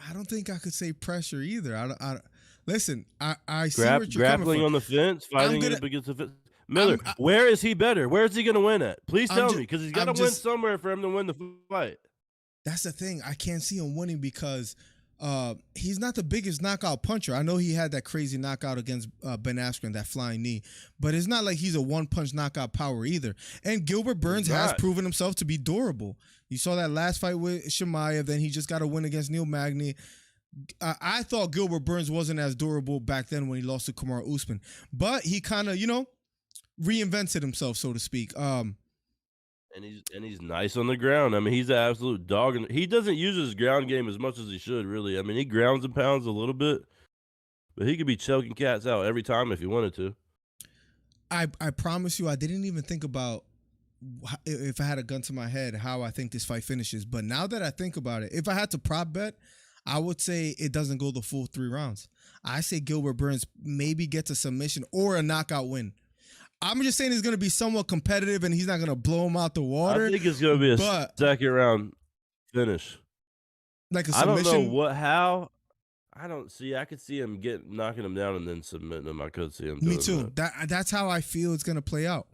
I don't think I could say pressure either. I listen. I see what you're Grappling coming on the fence, fighting against the fence. Miller, where is he better? Where is he going to win at? Please tell me, because he's got to win somewhere for him to win the fight. That's the thing. I can't see him winning because he's not the biggest knockout puncher. I know he had that crazy knockout against Ben Askren, that flying knee, but it's not like he's a one-punch knockout power either. And Gilbert Burns has proven himself to be durable. You saw that last fight with Chimaev, then he just got a win against Neil Magny. I thought Gilbert Burns wasn't as durable back then when he lost to Kamaru Usman, but he kind of, reinvented himself, so to speak. And he's nice on the ground. I mean, he's an absolute dog, and he doesn't use his ground game as much as he should, really. I mean, he grounds and pounds a little bit, but he could be choking cats out every time if he wanted to. I promise you, I didn't even think about, if I had a gun to my head, how I think this fight finishes. But now that I think about it, if I had to prop bet, I would say it doesn't go the full 3 rounds. I say Gilbert Burns maybe gets a submission or a knockout win. I'm just saying it's going to be somewhat competitive and he's not going to blow him out the water. I think it's going to be a second round finish. Like a submission? I don't know how. I could see him knocking him down and then submitting him. I could see him doing Me too. That's how I feel it's going to play out.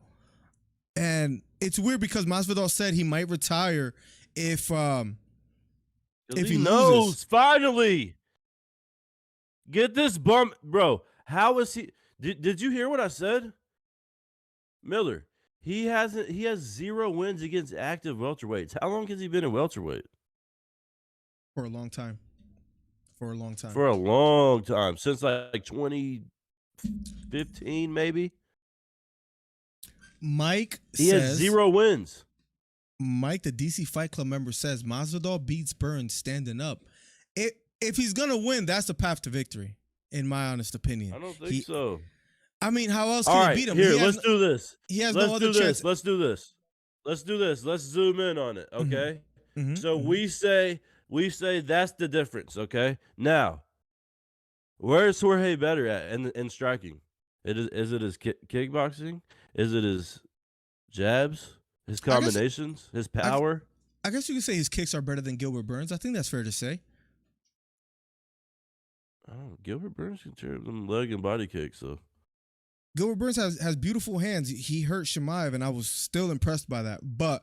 And it's weird because Masvidal said he might retire if he knows. loses. Finally. Get this bum. Bro, how is he? Did you hear what I said? Miller, he has 0 wins against active welterweights. How long has he been a welterweight? For a long time. For a long time. Since like 2015, maybe. He has 0 wins. Mike, the DC Fight Club member, says Masvidal beats Burns standing up. If he's gonna win, that's the path to victory, in my honest opinion. I don't think so. I mean, how else can he beat him? Here, let's do this. He has no other chance. Let's do this. Let's zoom in on it, okay? Mm-hmm. So we say that's the difference, okay? Now, where's Jorge better at in striking? Is it his kickboxing? Is it his jabs? His combinations? His power? I guess you could say his kicks are better than Gilbert Burns. I think that's fair to say. Oh, Gilbert Burns can tear them leg and body kicks, though. Gilbert Burns has beautiful hands. He hurt Chimaev, and I was still impressed by that. But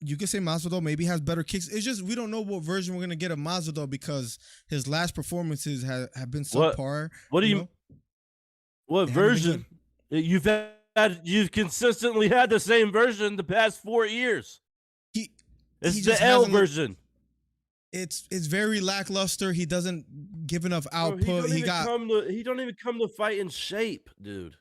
you could say Masvidal maybe has better kicks. It's just we don't know what version we're going to get of Masvidal because his last performances have been subpar. What version? You've consistently had the same version the past 4 years. It's the L version. It's very lackluster. He doesn't give enough output. He don't even come to fight in shape, dude.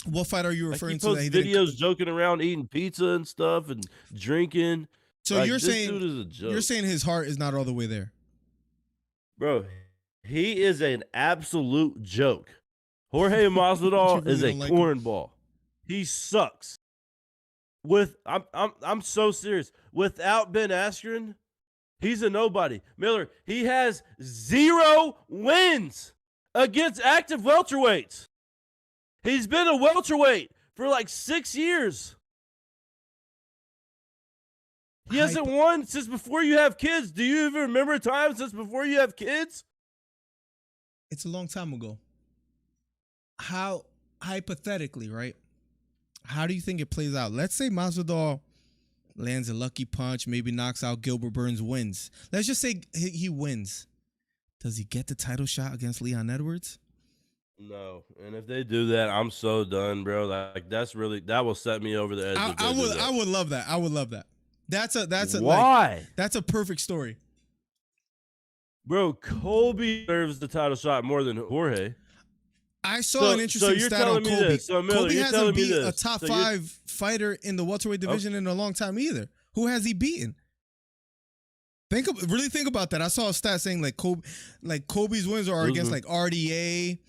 What fight are you referring to? He posts videos joking around, eating pizza and stuff, and drinking. So you're saying his heart is not all the way there, bro? He is an absolute joke. Jorge Masvidal is a cornball. He sucks. I'm so serious. Without Ben Askren, he's a nobody. Miller, he has 0 wins against active welterweights. He's been a welterweight for like 6 years. He hasn't won since before you have kids. Do you even remember a time since before you have kids? It's a long time ago. How, hypothetically, right? How do you think it plays out? Let's say Masvidal lands a lucky punch, maybe knocks out Gilbert Burns, wins. Let's just say he wins. Does he get the title shot against Leon Edwards? No, and if they do that, I'm so done, bro. Like that will set me over the edge. I would love that. I would love that. That's a why? Like, that's a perfect story, bro. Kobe deserves the title shot more than Jorge. I saw an interesting stat on Kobe. Miller, Kobe hasn't beat a top 5 fighter in the welterweight division in a long time either. Who has he beaten? Really think about that. I saw a stat saying like Kobe's wins are against like RDA.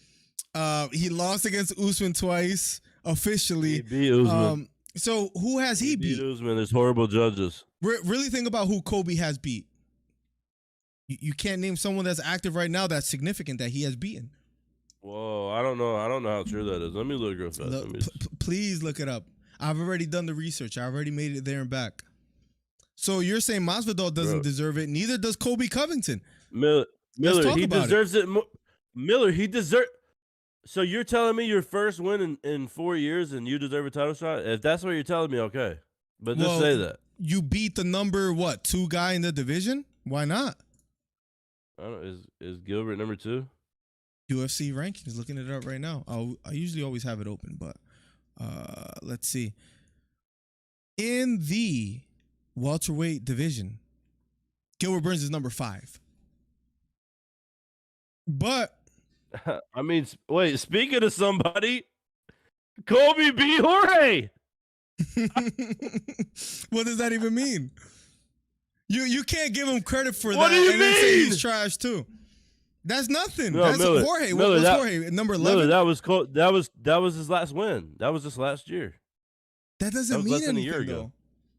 He lost against Usman twice officially. He beat Usman. So who has he beat? Usman. There's horrible judges. Really think about who Kobe has beat. You can't name someone that's active right now that's significant that he has beaten. Whoa, I don't know how true that is. Let me look real fast. Please look it up. I've already done the research. I already made it there and back. So you're saying Masvidal doesn't deserve it. Neither does Kobe Covington. Miller, he deserves it. Miller, he deserves. So you're telling me your first win in 4 years and you deserve a title shot? If that's what you're telling me, okay. But just say that. You beat the number 2 guy in the division? Why not? I don't know. Is Gilbert number 2? UFC rankings, looking it up right now. I usually always have it open, but let's see. In the welterweight division, Gilbert Burns is number 5. But I mean, wait, speaking of somebody, Kobe beat Jorge. What does that even mean? You can't give him credit for what that do you and mean? then say he's trash too. That's nothing. No, That's Miller, Jorge. Miller, What's Jorge? Number 11? Miller, that was his last win. That was just last year. That doesn't mean less than a anything, year ago.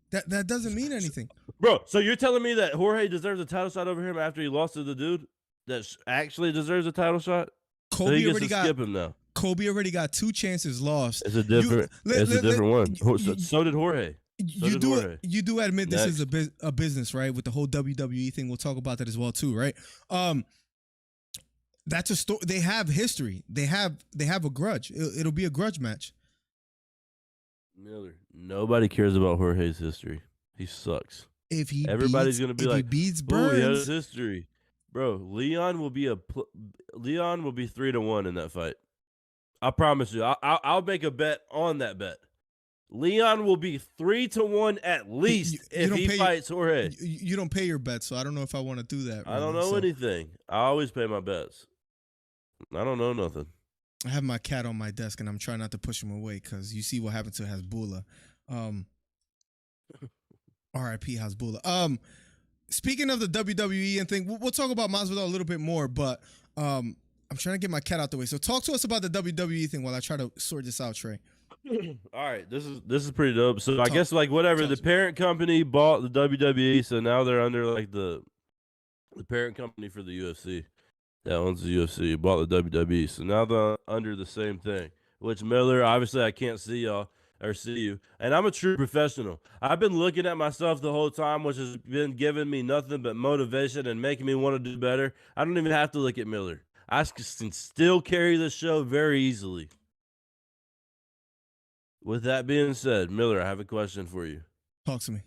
That doesn't mean anything. Bro, so you're telling me that Jorge deserves a title shot over him after he lost to the dude that actually deserves a title shot? Kobe so already got skip him now. Kobe already got 2 chances lost. It's a different one. So did Jorge. You do admit this is a business, right? With the whole WWE thing, we'll talk about that as well too, right? That's a story. They have history. They have a grudge. It'll be a grudge match. Miller, nobody cares about Jorge's history. He sucks. Everybody's gonna be like, he beats Burns, he has history, bro. Leon will be 3-1 in that fight. I promise you. I'll make a bet on that bet. Leon will be 3-1 at least if he fights Jorge. You don't pay your bets, so I don't know if I want to do that. I don't know anything. I always pay my bets. I don't know nothing. I have my cat on my desk, and I'm trying not to push him away because you see what happened to Hasbulla. R.I.P. Hasbulla. Speaking of the WWE and thing, we'll talk about Masvidal a little bit more, but I'm trying to get my cat out the way. So talk to us about the WWE thing while I try to sort this out, Trey. All right, this is pretty dope. So I guess like whatever, the parent company bought the WWE, so now they're under like the parent company for the UFC that owns the UFC bought the WWE. So now they're under the same thing. Which Miller, obviously I can't see y'all or see you, and I'm a true professional. I've been looking at myself the whole time, which has been giving me nothing but motivation and making me want to do better. I don't even have to look at Miller. I can still carry the show very easily. With that being said, Miller, I have a question for you. Talk to me.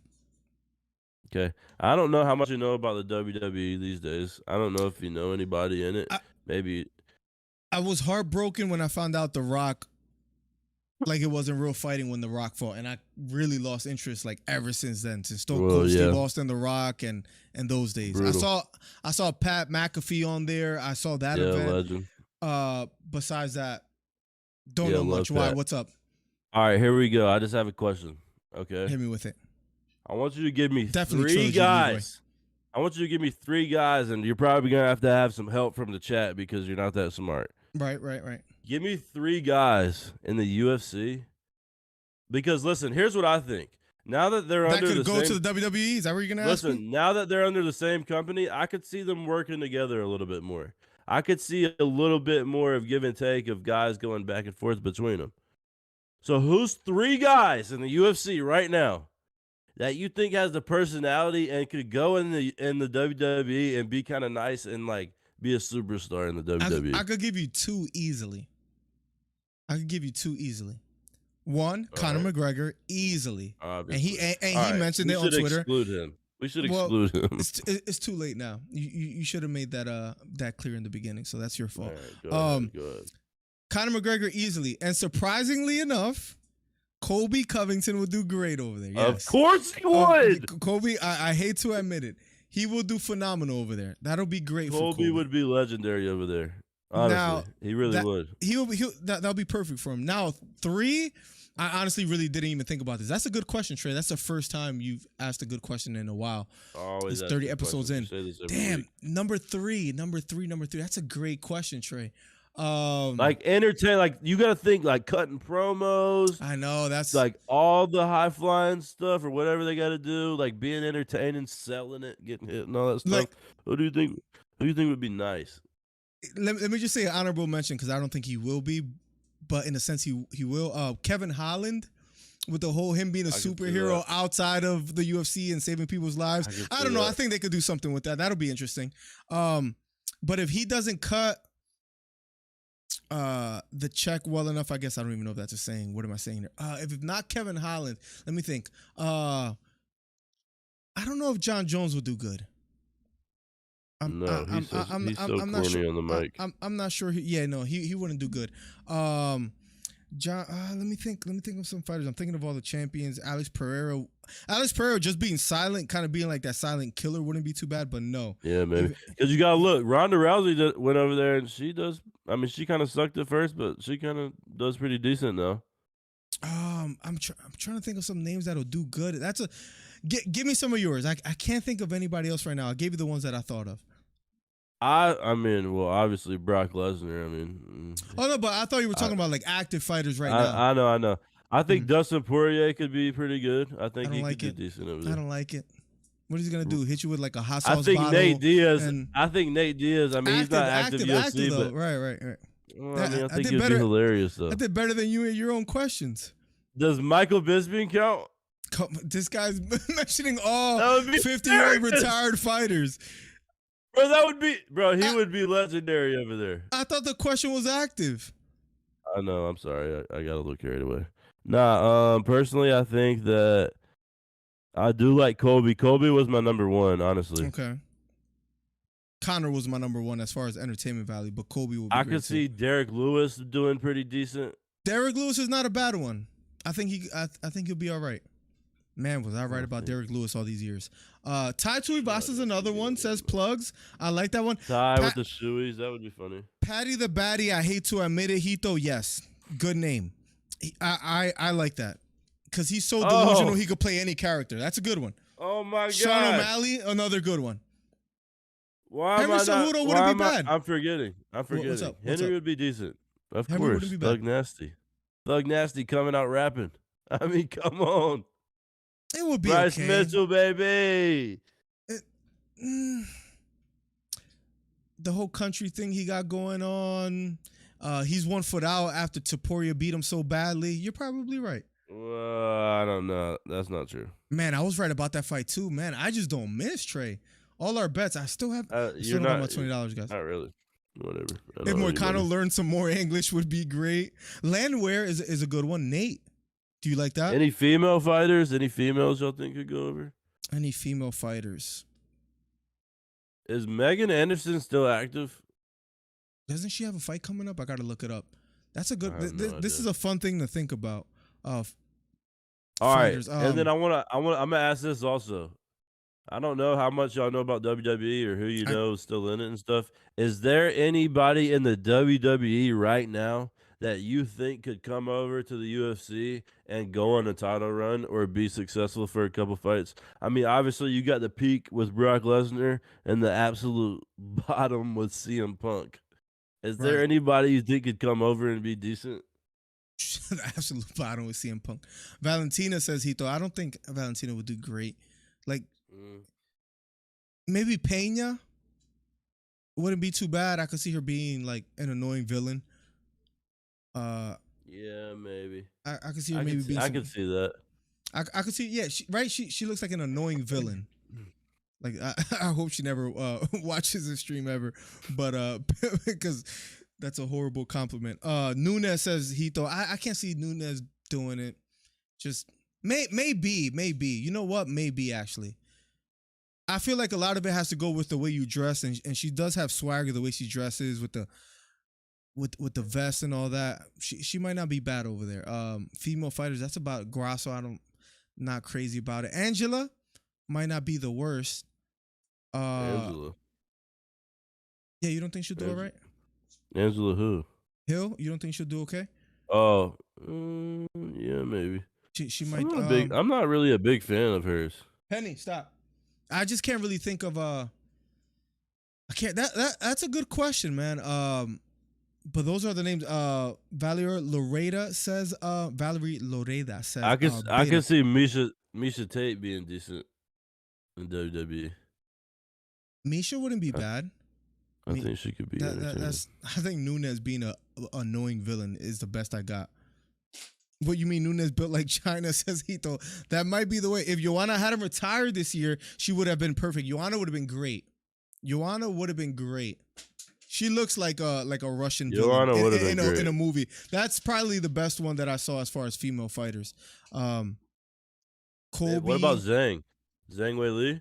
Okay. I don't know how much you know about the WWE these days. I don't know if you know anybody in it. Maybe. I was heartbroken when I found out The Rock, like it wasn't real fighting when The Rock fought. And I really lost interest like ever since then. Since Stone Cold Steve Austin, The Rock, and those days. Brutal. I saw Pat McAfee on there. I saw that event. Legend. Besides that, don't know much. Why? What's up? All right, here we go. I just have a question. Okay. Hit me with it. I want you to give me Definitely 3 guys. I want you to give me 3 guys, and you're probably going to have some help from the chat because you're not that smart. Right. Give me 3 guys in the UFC. Because, listen, here's what I think. Now that they're under the same... That could go to the WWE? Is that what you're going to ask me? Listen, now that they're under the same company, I could see them working together a little bit more. I could see a little bit more of give and take of guys going back and forth between them. So who's 3 guys in the UFC right now that you think has the personality and could go in the WWE and be kind of nice and like be a superstar in the WWE? I could give you 2 easily. One, Conor right. McGregor easily, Obviously. and he All right, mentioned we it on should Twitter. exclude him. We should Well, exclude him. It's too late now. You should have made that clear in the beginning. So that's your All fault. right, go ahead. Conor McGregor easily, and surprisingly enough, Colby Covington will do great over there. Yes. Of course he would. Colby, I hate to admit it, he will do phenomenal over there. That'll be great for Colby. Colby would be legendary over there. Honestly, now, he really would. That'll be perfect for him. Now, 3, I honestly really didn't even think about this. That's a good question, Trey. That's the first time you've asked a good question in a while. Always it's 30 episodes in. Damn, week. number three. That's a great question, Trey. Like entertain, like you got to think like cutting promos. I know that's like all the high flying stuff or whatever they got to do, like being entertaining, selling it, getting hit, and all that stuff. Like, Who do you think would be nice? Let me just say an honorable mention because I don't think he will be, but in a sense he will. Kevin Holland, with the whole him being a superhero outside of the UFC and saving people's lives. I don't know. I think they could do something with that. That'll be interesting. But if he doesn't cut the check well enough, I guess I don't even know if that's a saying. What am I saying there? If not Kevin Holland, let me think. I don't know if John Jones will do good. He's so corny on the mic. I'm not sure. He wouldn't do good. John, let me think of some fighters. I'm thinking of all the champions. Alex Pereira just being silent, kind of being like that silent killer wouldn't be too bad, but no. Yeah, maybe. Because you got to look. Ronda Rousey went over there and she does. I mean, she kind of sucked at first, but she kind of does pretty decent now. I'm trying to think of some names that'll do good. Give me some of yours. I can't think of anybody else right now. I gave you the ones that I thought of. I mean, well, obviously Brock Lesnar. I mean, oh no, but I thought you were talking about like active fighters right now. I know. I think Dustin Poirier could be pretty good. I think he could be decent over there. I don't like it. What is he gonna do? Hit you with like a hot sauce I think bottle? Nate Diaz. I mean, he's not active UFC, though. but right. Well, I mean, I think he'd be hilarious though. I did better than you in your own questions. Does Michael Bisping count? This guy's mentioning all 50-year-old retired fighters. Bro, he would be legendary over there. I thought the question was active. I know. I'm sorry. I got a little carried away. Nah, personally, I think that I do like Colby. Colby was my number 1, honestly. Okay. Conor was my number 1 as far as entertainment value, but Colby will be I could see Derek Lewis doing pretty decent. Derek Lewis is not a bad one. I think he'll be all right. Man, was I right about Derek Lewis all these years. Tai Tuivasa is another one, says plugs. I like that one. Tai with the shoeies, that would be funny. Patty the Batty, I hate to admit it, Hito, yes. Good name. I like that. Because he's so delusional he could play any character. That's a good one. Oh my God. Sean O'Malley, another good one. Why Henry Cejudo wouldn't be bad. I'm forgetting. What's up? Henry would be decent. Of Henry course. wouldn't be bad. Thug Nasty. Thug Nasty coming out rapping. I mean, come on. It would be Bryce okay. Mitchell, baby. The whole country thing he got going on. He's 1 foot out after Topuria beat him so badly. You're probably right. I don't know. That's not true. Man, I was right about that fight too. Man, I just don't miss, Trey. All our bets, I still have. You're not my $20, guys. Not really. Whatever. If Moicano learned some more English, would be great. Landwehr is a good one. Nate, do you like that? Any female fighters? Any females y'all think could go over? Any female fighters? Is Megan Anderson still active? Doesn't she have a fight coming up? I gotta look it up. That's a good. This is idea. a fun thing to think about. All fighters. right, and then I'm gonna ask this also. I don't know how much y'all know about WWE or who you know is still in it and stuff. Is there anybody in the WWE right now that you think could come over to the UFC and go on a title run or be successful for a couple fights? I mean, obviously you got the peak with Brock Lesnar and the absolute bottom with CM Punk. Is there anybody you think could come over and be decent? The absolute bottom with CM Punk. Valentina says Hito. I don't think Valentina would do great. Like, maybe Pena wouldn't be too bad. I could see her being like an annoying villain. Yeah, maybe. I could see her being. I could see that. I could see. Yeah, she looks like an annoying villain. Like I hope she never watches this stream ever, but because that's a horrible compliment. Nunes says Hito. I can't see Nunes doing it. Just maybe. You know what? Maybe actually. I feel like a lot of it has to go with the way you dress, and she does have swagger the way she dresses with the vest and all that. She might not be bad over there. Female fighters, that's about Grasso. Not crazy about it. Angela might not be the worst. Angela. Yeah, you don't think she'll do it right? Angela who? Hill, you don't think she'll do okay? Oh, yeah, maybe. She might. I'm not really a big fan of hers. Penny, stop. I just can't really think of I can't. That's a good question, man. But those are the names. Valerie Loreda says. I can see Misha Tate being decent in WWE. Misha wouldn't be bad. I think she could be. I think Nunes being a annoying villain is the best I got. What you mean Nunes built like China, says Hito? That might be the way. If Joanna hadn't retired this year, she would have been perfect. Joanna would have been great. She looks like a Russian villain in a movie. That's probably the best one that I saw as far as female fighters. Colby. Hey, what about Zhang? Zhang Wei Li?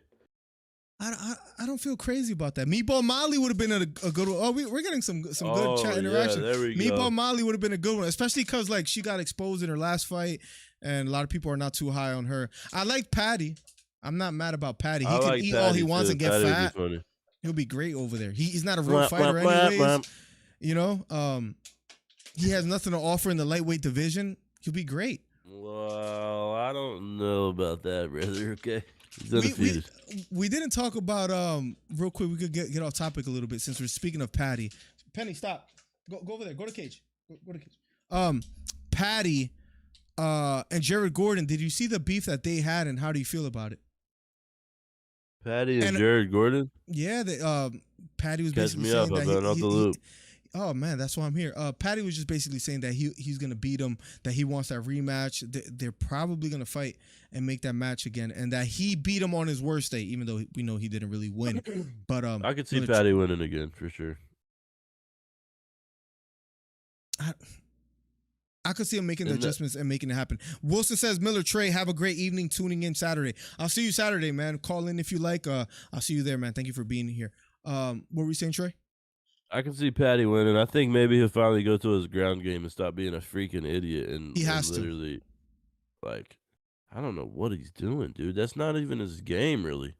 I don't feel crazy about that. Meatball Molly would have been a good one. Oh, we're getting some good chat interaction. There we Meatball go. Molly would have been a good one, especially because like she got exposed in her last fight, and a lot of people are not too high on her. I like Patty. I'm not mad about Patty. He can eat all he wants and get fat. He'll be great over there. He's not a real fighter anyways. You know, he has nothing to offer in the lightweight division. He'll be great. Well, I don't know about that, brother. Okay. We didn't talk about real quick. We could get off topic a little bit since we're speaking of Patty. Penny, stop. Go over there. Go to cage. Go to cage. Patty and Jared Gordon. Did you see the beef that they had, and how do you feel about it? Patty and Jared Gordon. Yeah, Patty was Catch basically me saying up. that I've been off the loop. Oh man, that's why I'm here. Patty was just basically saying that he's gonna beat him, that he wants that rematch. They're probably gonna fight and make that match again, and that he beat him on his worst day, even though we know he didn't really win. But I could see Patty winning again for sure. I could see him making the adjustments and making it happen. Wilson says, Miller Trey, have a great evening tuning in Saturday. I'll see you Saturday, man. Call in if you like. I'll see you there, man. Thank you for being here. What were we saying, Trey? I can see Patty winning. I think maybe he'll finally go to his ground game and stop being a freaking idiot. And he has literally, like, I don't know what he's doing, dude. That's not even his game, really.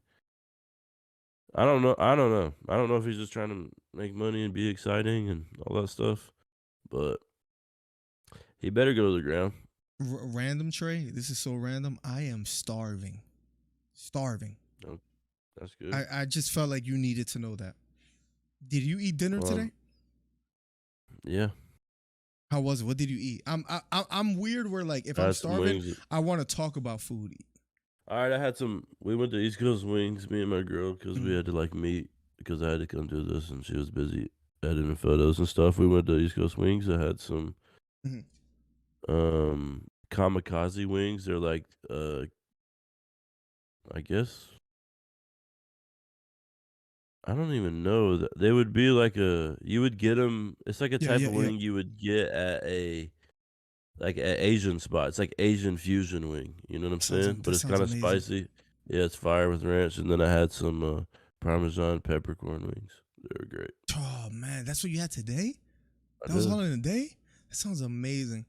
I don't know. I don't know if he's just trying to make money and be exciting and all that stuff. But he better go to the ground. Random, Trey. This is so random. I am starving. Oh, that's good. I just felt like you needed to know that. Did you eat dinner today? Yeah. How was it? What did you eat? I'm weird where like if I'm starving, I want to talk about food. All right, I had some. We went to East Coast Wings, me and my girl, because we had to like meet because I had to come do this and she was busy editing photos and stuff. We went to East Coast Wings. I had some kamikaze wings. They're like I guess. I don't even know. They would be like you would get them. It's like a type of wing you would get at an Asian spot. It's like Asian fusion wing. You know what I'm saying? But it's kind of spicy. Yeah, it's fire with ranch. And then I had some Parmesan peppercorn wings. They were great. Oh, man. That's what you had today? That was all in a day? That sounds amazing.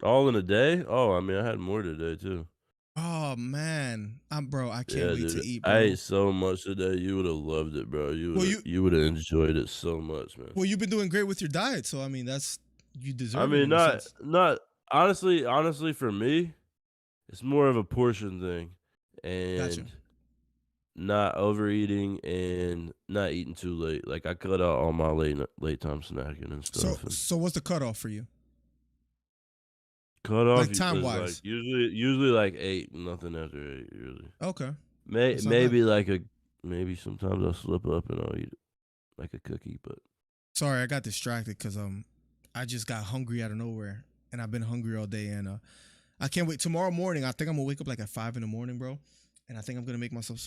All in a day? Oh, I mean, I had more today, too. Oh man, bro, I can't wait to eat. Bro. I ate so much today. You would have loved it, bro. You would have enjoyed it so much, man. Well, you've been doing great with your diet, so I mean, you deserve. I mean, not honestly for me, it's more of a portion thing, and not overeating and not eating too late. Like I cut out all my late time snacking and stuff. So what's the cutoff for you? Cut off like time wise, like usually like 8, nothing after 8. Usually, okay. Maybe sometimes I'll slip up and I'll eat like a cookie. But sorry, I got distracted because I just got hungry out of nowhere, and I've been hungry all day, and I can't wait. Tomorrow morning, I think I'm gonna wake up like at 5 a.m, bro, and I think I'm gonna make myself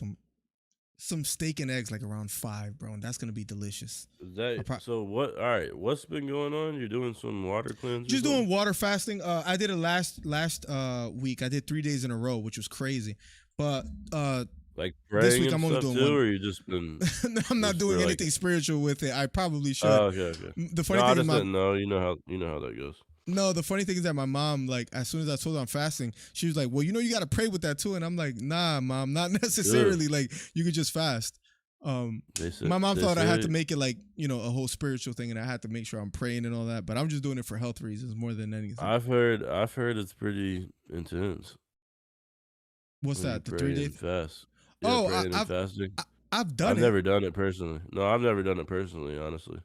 some steak and eggs like around 5, bro, and that's gonna be delicious. Is that so? What? All right. What's been going on? You're doing some water cleanse? Just doing water fasting. I did it last week. I did 3 days in a row, which was crazy. But like this praying week I'm and only stuff doing too, one. or you just been? I'm not just doing for, anything like, spiritual with it. I probably should. Oh, okay. The funny No, I thing just is didn't know. You know how that goes. No, the funny thing is that my mom, like, as soon as I told her I'm fasting, she was like, well, you got to pray with that too. And I'm like, nah, mom, not necessarily. Like, you could just fast. My mom thought I had to make it like, a whole spiritual thing, and I had to make sure I'm praying and all that. But I'm just doing it for health reasons more than anything. I've heard it's pretty intense. What's that? The 3 days fast. Yeah, praying and fasting. I've done it. I've never done it personally. No, I've never done it personally, honestly.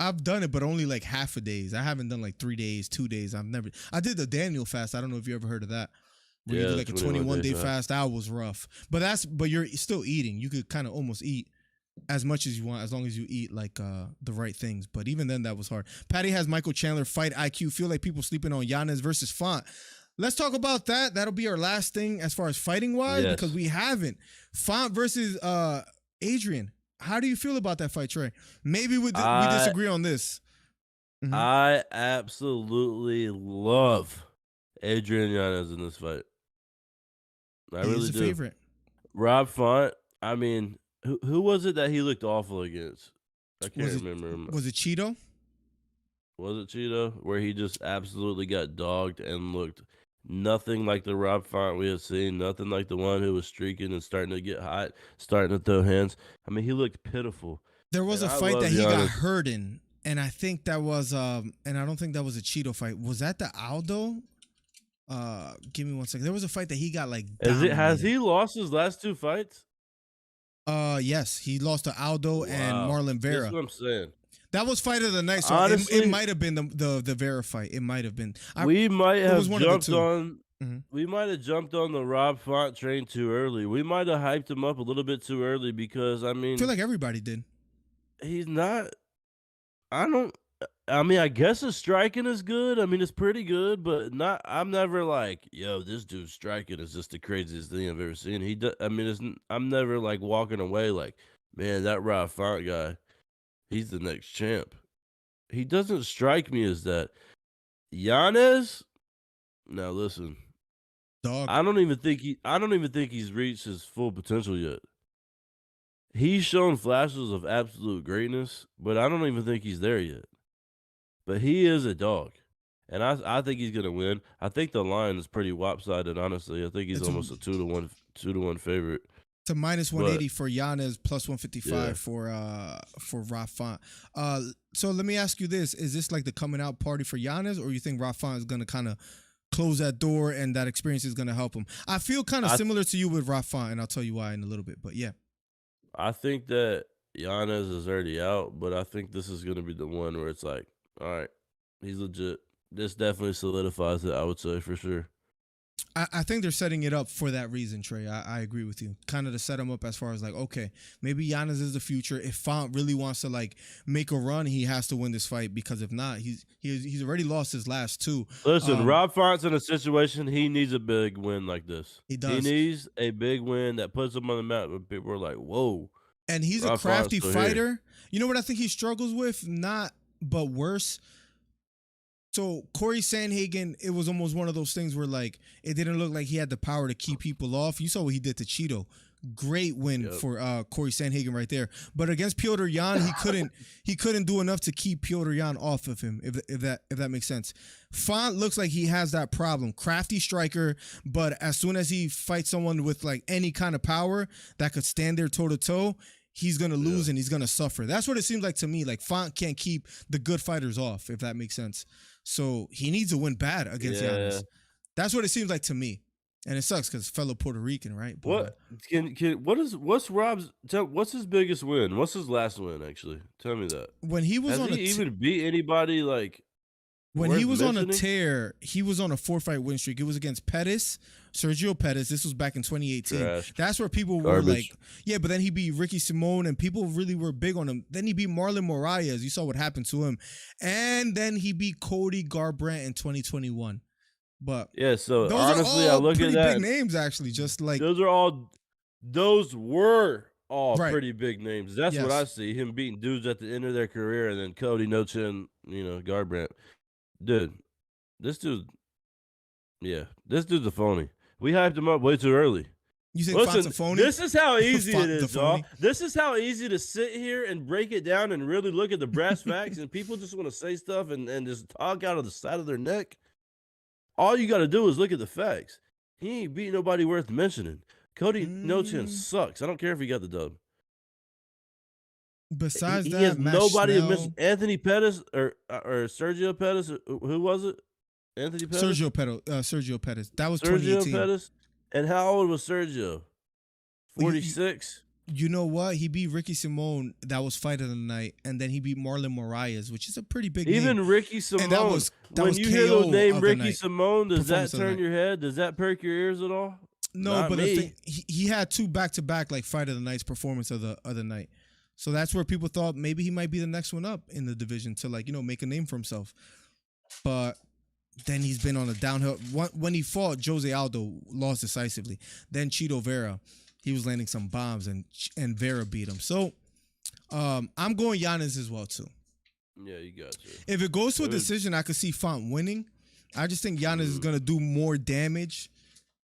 I've done it, but only like half a days. I haven't done like 3 days, 2 days. I did the Daniel fast. I don't know if you ever heard of that. Where you do like a 21-day fast. That was rough. But you're still eating. You could kind of almost eat as much as you want, as long as you eat like the right things. But even then, that was hard. Patty has Michael Chandler fight IQ. Feel like people sleeping on Yanez versus Font. Let's talk about that. That'll be our last thing as far as fighting wise, because we haven't. Font versus Adrian. How do you feel about that fight, Trey? Maybe we disagree on this. Mm-hmm. I absolutely love Adrian Yanez in this fight. I really do. He's a favorite. Rob Font. I mean, who was it that he looked awful against? I can't remember. Was it Cheeto? Was it Cheeto? Where he just absolutely got dogged and looked nothing like the Rob Font we have seen. Nothing like the one who was streaking and starting to get hot, starting to throw hands. I mean, he looked pitiful. There was a fight that he got hurt in, and I think that was and I don't think that was a Cheeto fight. Was that the Aldo? Give me 1 second. There was a fight that he got like dominated. Has he lost his last 2 fights? Yes, he lost to Aldo and Marlon Vera. That's what I'm saying. That was fight of the night. So honestly, it might have been the Vera fight. It might have been. We might have jumped on. Mm-hmm. We might have jumped on the Rob Font train too early. We might have hyped him up a little bit too early because I feel like everybody did. He's not. I guess his striking is good. It's pretty good, but not. I'm never like, yo, this dude's striking is just the craziest thing I've ever seen. I'm never like walking away like, man, that Rob Font guy, he's the next champ. He doesn't strike me as that. Yanez, now listen, dog. I don't even think he's reached his full potential yet. He's shown flashes of absolute greatness, but I don't even think he's there yet. But he is a dog, and I think he's gonna win. I think the line is pretty lopsided. Honestly, I think he's almost a 2-1 favorite. To minus 180 for Yanez, plus 155 for Rob Font. So let me ask you this: is this like the coming out party for Yanez, or you think Rob Font is gonna kind of close that door and that experience is gonna help him? I feel kind of similar to you with Rob Font, and I'll tell you why in a little bit. But yeah, I think that Yanez is already out, but I think this is gonna be the one where it's like, all right, he's legit. This definitely solidifies it, I would say, for sure. I think they're setting it up for that reason, Trey. I agree with you. Kind of to set him up as far as like, okay, maybe Yanez is the future. If Font really wants to like make a run, he has to win this fight, because if not, he's already lost his last 2. Listen, Rob Font's in a situation he needs a big win like this. He does. He needs a big win that puts him on the map where people are like, whoa. And he's a crafty fighter. Here. You know what I think he struggles with? Not, but worse. So Corey Sandhagen, it was almost one of those things where like it didn't look like he had the power to keep people off. You saw what he did to Cheeto. Great win for Corey Sandhagen right there. But against Piotr Jan, he couldn't do enough to keep Piotr Jan off of him, if that makes sense. Font looks like he has that problem. Crafty striker, but as soon as he fights someone with like any kind of power that could stand there toe to toe, he's going to lose and he's going to suffer. That's what it seems like to me. Like Font can't keep the good fighters off, if that makes sense. So he needs to win bad against Yanez. That's what it seems like to me. And it sucks because fellow Puerto Rican, right? But, what's his biggest win? What's his last win, actually? Tell me that. When he was Has he even beat anybody like when he was on a tear, he was on a 4-fight win streak. It was against Sergio Pettis. This was back in 2018. Trash. That's where people were like, yeah, but then he beat Ricky Simone and people really were big on him. Then he beat Marlon Moraes. You saw what happened to him. And then he beat Cody Garbrandt in 2021. But yeah, so those honestly, are all I look pretty at that. Big names, actually. Just like those were all Right. pretty big names. That's what I Yes. see. Him beating dudes at the end of their career, and then Cody, no chin, Garbrandt. Dude, this dude, this dude's a phony. We hyped him up way too early. You think Font's a Listen, phony? this is how easy Font it the is, y'all. phony? This is how easy to sit here and break it down and really look at the brass facts, and people just want to say stuff and just talk out of the side of their neck. All you got to do is look at the facts. He ain't beat nobody worth mentioning. Cody No Chin sucks. I don't care if he got the dub. Besides he that, has Matt nobody to Schnell, mention. Anthony Pettis or Sergio Pettis. Who was it? Anthony Pettis? Sergio Pettis. That was Sergio 2018. Pettis. And how old was Sergio? 46. You know what? He beat Ricky Simone. That was fight of the night, and then he beat Marlon Moraes, which is a pretty big Even name. Ricky Simone. And that was when you hear KO the name of the Ricky night. Simone, does that Performance of the turn night. your head? Does that perk your ears at all? No, Not but me. the thing, he had 2 back-to-back like fight of the night's performance of the other night. So that's where people thought maybe he might be the next one up in the division to make a name for himself. But then he's been on a downhill. When he fought Jose Aldo, lost decisively. Then Chito Vera, he was landing some bombs and Vera beat him. So I'm going Giannis as well too. Yeah, you got to. If it goes to a decision, I could see Font winning. I just think Giannis is gonna do more damage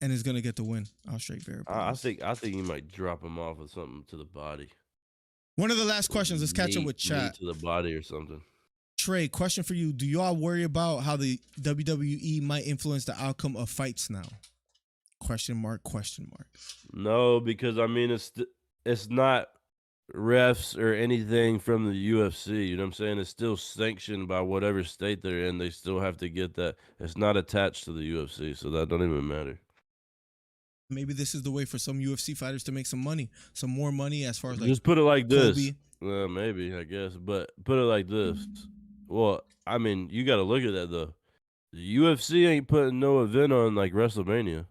and is gonna get the win. I'll straight Vera. I think he might drop him off with something to the body. One of the last questions. Let's catch up with Knee chat. to the body or something. Trey, question for you. Do y'all worry about how the WWE might influence the outcome of fights now? Question mark. No, because I mean it's not refs or anything from the UFC. You know what I'm saying? It's still sanctioned by whatever state they're in. They still have to get that. It's not attached to the UFC, so that don't even matter. Maybe this is the way for some UFC fighters to make some money, some more money as far as like Just put it like this. Kobe. Well, maybe, I guess, but put it like this. Well, I mean, you got to look at that though. The UFC ain't putting no event on like WrestleMania.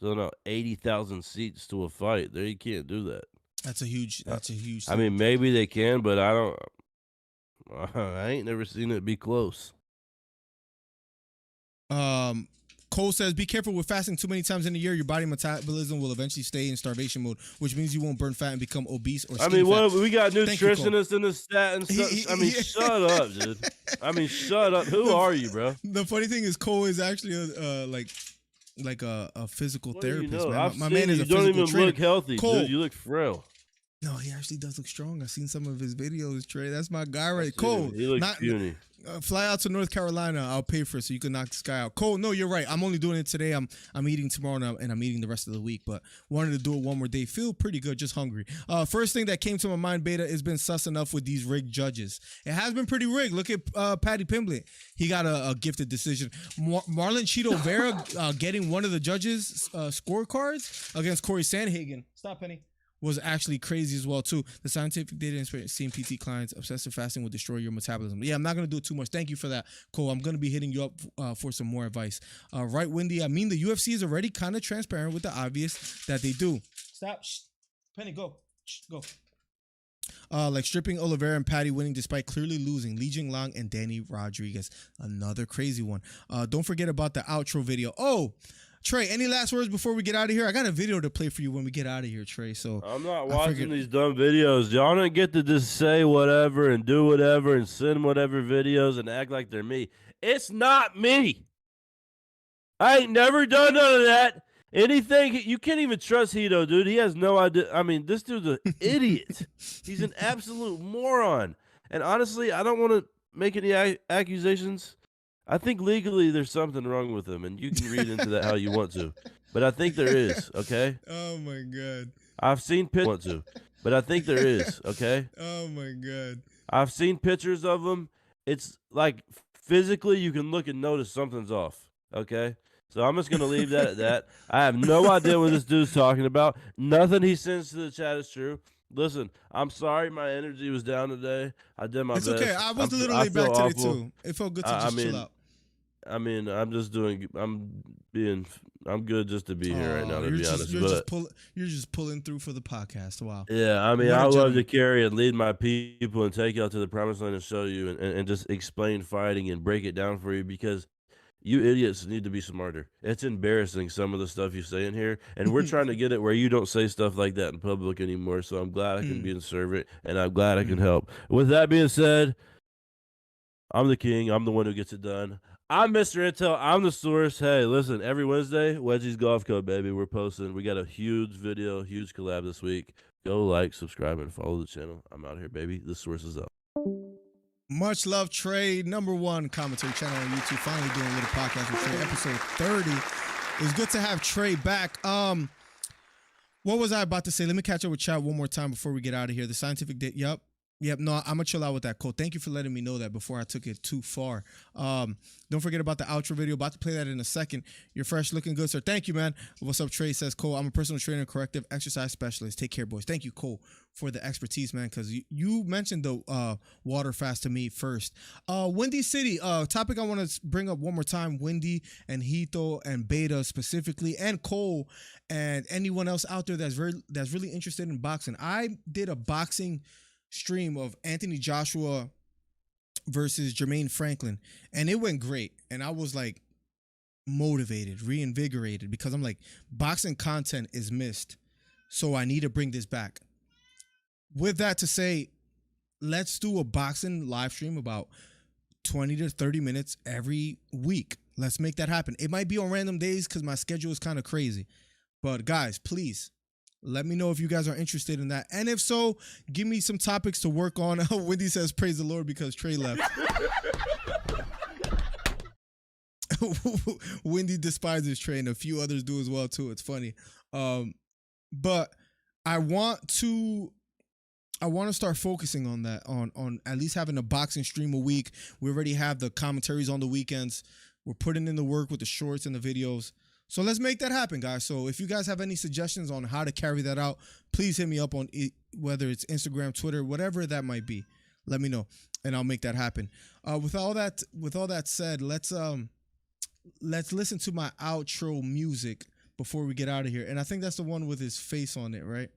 So no 80,000 seats to a fight. They can't do that. That's a huge. I Thing. mean, maybe they can, but I ain't never seen it be close. Cole says, be careful with fasting too many times in a year. Your body metabolism will eventually stay in starvation mode, which means you won't burn fat and become obese or skinny fat. We got Thank you, Cole. nutritionists in the stat and stuff. I mean, shut up, dude. I mean, shut up. Who are you, bro? The funny thing is, Cole is actually a physical What do you therapist, know? man. I've My seen man is you a don't physical even trainer. look healthy, Cole. dude. You look frail. No, he actually does look strong. I've seen some of his videos, Trey. That's my guy right. Dude, Cole, he looks puny. Fly out to North Carolina. I'll pay for it so you can knock this guy out. Cole, no, you're right. I'm only doing it today. I'm eating tomorrow and I'm eating the rest of the week. But wanted to do it one more day. Feel pretty good, just hungry. First thing that came to my mind, Beta, has been sus enough with these rigged judges. It has been pretty rigged. Look at Paddy Pimblett. He got a gifted decision. Marlon Chito Vera getting one of the judges' scorecards against Corey Sandhagen. Stop, Penny. Was actually crazy as well too. The scientific data in CMPT clients, obsessive fasting will destroy your metabolism. Yeah, I'm not gonna do it too much. Thank you for that, Cole. I'm gonna be hitting you up for some more advice. Right, Wendy. I mean, the UFC is already kind of transparent with the obvious that they do. Stop, Shh. Penny, go, Shh. Go. Like stripping Oliveira and Patty winning despite clearly losing. Li Jingliang and Danny Rodriguez, another crazy one. Don't forget about the outro video. Oh. Trey, any last words before we get out of here? I got a video to play for you when we get out of here, Trey. So I'm not watching these dumb videos. Y'all don't get to just say whatever and do whatever and send whatever videos and act like they're me. It's not me. I ain't never done none of that. Anything, you can't even trust Hito, dude. He has no idea. I mean, this dude's an idiot. He's an absolute moron. And honestly, I don't want to make any accusations. I think legally there's something wrong with him, and you can read into that how you want to. But I think there is, okay? Oh, my God. I've seen pictures, but I think there is, okay? Oh, my God. I've seen pictures of him. It's like physically you can look and notice something's off, okay? So I'm just going to leave that at that. I have no idea what this dude's talking about. Nothing he sends to the chat is true. Listen, I'm sorry my energy was down today. I did my best. It's okay. I was literally back today, too. It felt good to just chill out. I mean, I'm good just to be here right now, to be honest. You're just pulling through for the podcast. Wow. Yeah, I mean, I love to carry and lead my people and take y'all to the promised land and show you and just explain fighting and break it down for you because You idiots need to be smarter. It's embarrassing, some of the stuff you say in here, and we're trying to get it where you don't say stuff like that in public anymore. So I'm glad I can be a servant, and I'm glad I can help. With that being said, I'm the king. I'm the one who gets it done. I'm Mr. Intel. I'm the source. Hey, listen, every Wednesday, Wedgie's Golf Code, baby. We're posting. We got a huge video, huge collab this week. Go like, subscribe, and follow the channel. I'm out here, baby. The source is up. Much love, Trey. #1 commentary channel on YouTube. Finally doing a little podcast with Trey. Episode 30. It was good to have Trey back. What was I about to say? Let me catch up with chat one more time before we get out of here. The scientific date. Yep. No, I'm gonna chill out with that, Cole. Thank you for letting me know that before I took it too far. Don't forget about the outro video. About to play that in a second. You're fresh, looking good, sir. Thank you, man. What's up, Trey? Says Cole. I'm a personal trainer and corrective exercise specialist. Take care, boys. Thank you, Cole, for the expertise, man. Because you mentioned the water fast to me first. Windy City. Topic I want to bring up one more time. Windy and Hito and Beta specifically, and Cole and anyone else out there that's really interested in boxing. I did a boxing stream of Anthony Joshua versus Jermaine Franklin, and it went great, and I was like motivated, reinvigorated, because I'm like, boxing content is missed, so I need to bring this back. With that to say, let's do a boxing live stream about 20 to 30 minutes every week. Let's make that happen. It might be on random days because my schedule is kind of crazy, but guys, please let me know if you guys are interested in that. And if so, give me some topics to work on. Wendy says, praise the Lord because Trey left. Wendy despises Trey, and a few others do as well, too. It's funny. But I want to start focusing on that, on at least having a boxing stream a week. We already have the commentaries on the weekends. We're putting in the work with the shorts and the videos. So let's make that happen, guys. So if you guys have any suggestions on how to carry that out, please hit me up on it, whether it's Instagram, Twitter, whatever that might be. Let me know, and I'll make that happen. With all that said, let's listen to my outro music before we get out of here. And I think that's the one with his face on it, right?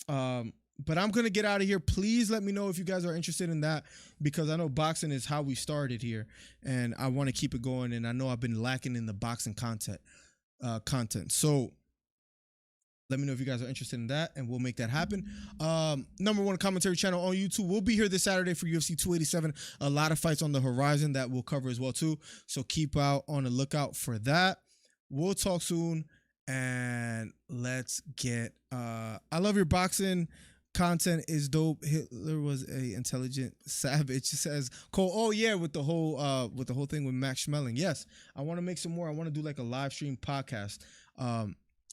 But I'm gonna get out of here. Please let me know if you guys are interested in that, because I know boxing is how we started here, and I want to keep it going. And I know I've been lacking in the boxing content. So let me know if you guys are interested in that, and we'll make that happen. #1 commentary channel on YouTube. We'll be here this Saturday for UFC 287. A lot of fights on the horizon that we'll cover as well too. So keep out on the lookout for that. We'll talk soon, and let's get I love your boxing content is dope. Hitler was a intelligent savage, says Cole. Oh yeah, with the whole thing with Max Schmeling. Yes, I want to make some more. I want to do like a live stream podcast.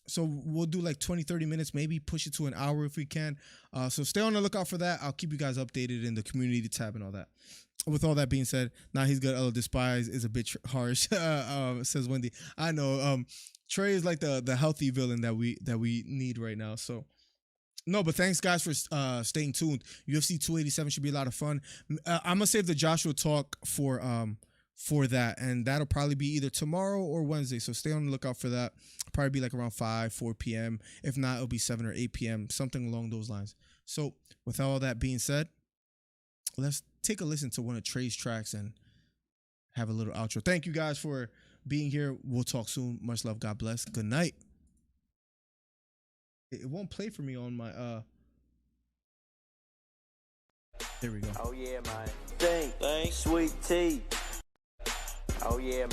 So we'll do like 20-30 minutes, maybe push it to an hour if we can. So stay on the lookout for that. I'll keep you guys updated in the community tab and all that. With all that being said, now he's good. Despise is a bit harsh, says Wendy. I know. Trey is like the healthy villain that we need right now. So. No, but thanks, guys, for staying tuned. UFC 287 should be a lot of fun. I'm gonna save the Joshua talk for that, and that'll probably be either tomorrow or Wednesday. So stay on the lookout for that. Probably be like around 4 p.m. If not, it'll be 7 or 8 p.m. Something along those lines. So with all that being said, let's take a listen to one of Trey's tracks and have a little outro. Thank you guys for being here. We'll talk soon. Much love. God bless. Good night. It won't play for me on my there we go. Oh yeah, man. Thanks, sweet tea. Oh yeah, man.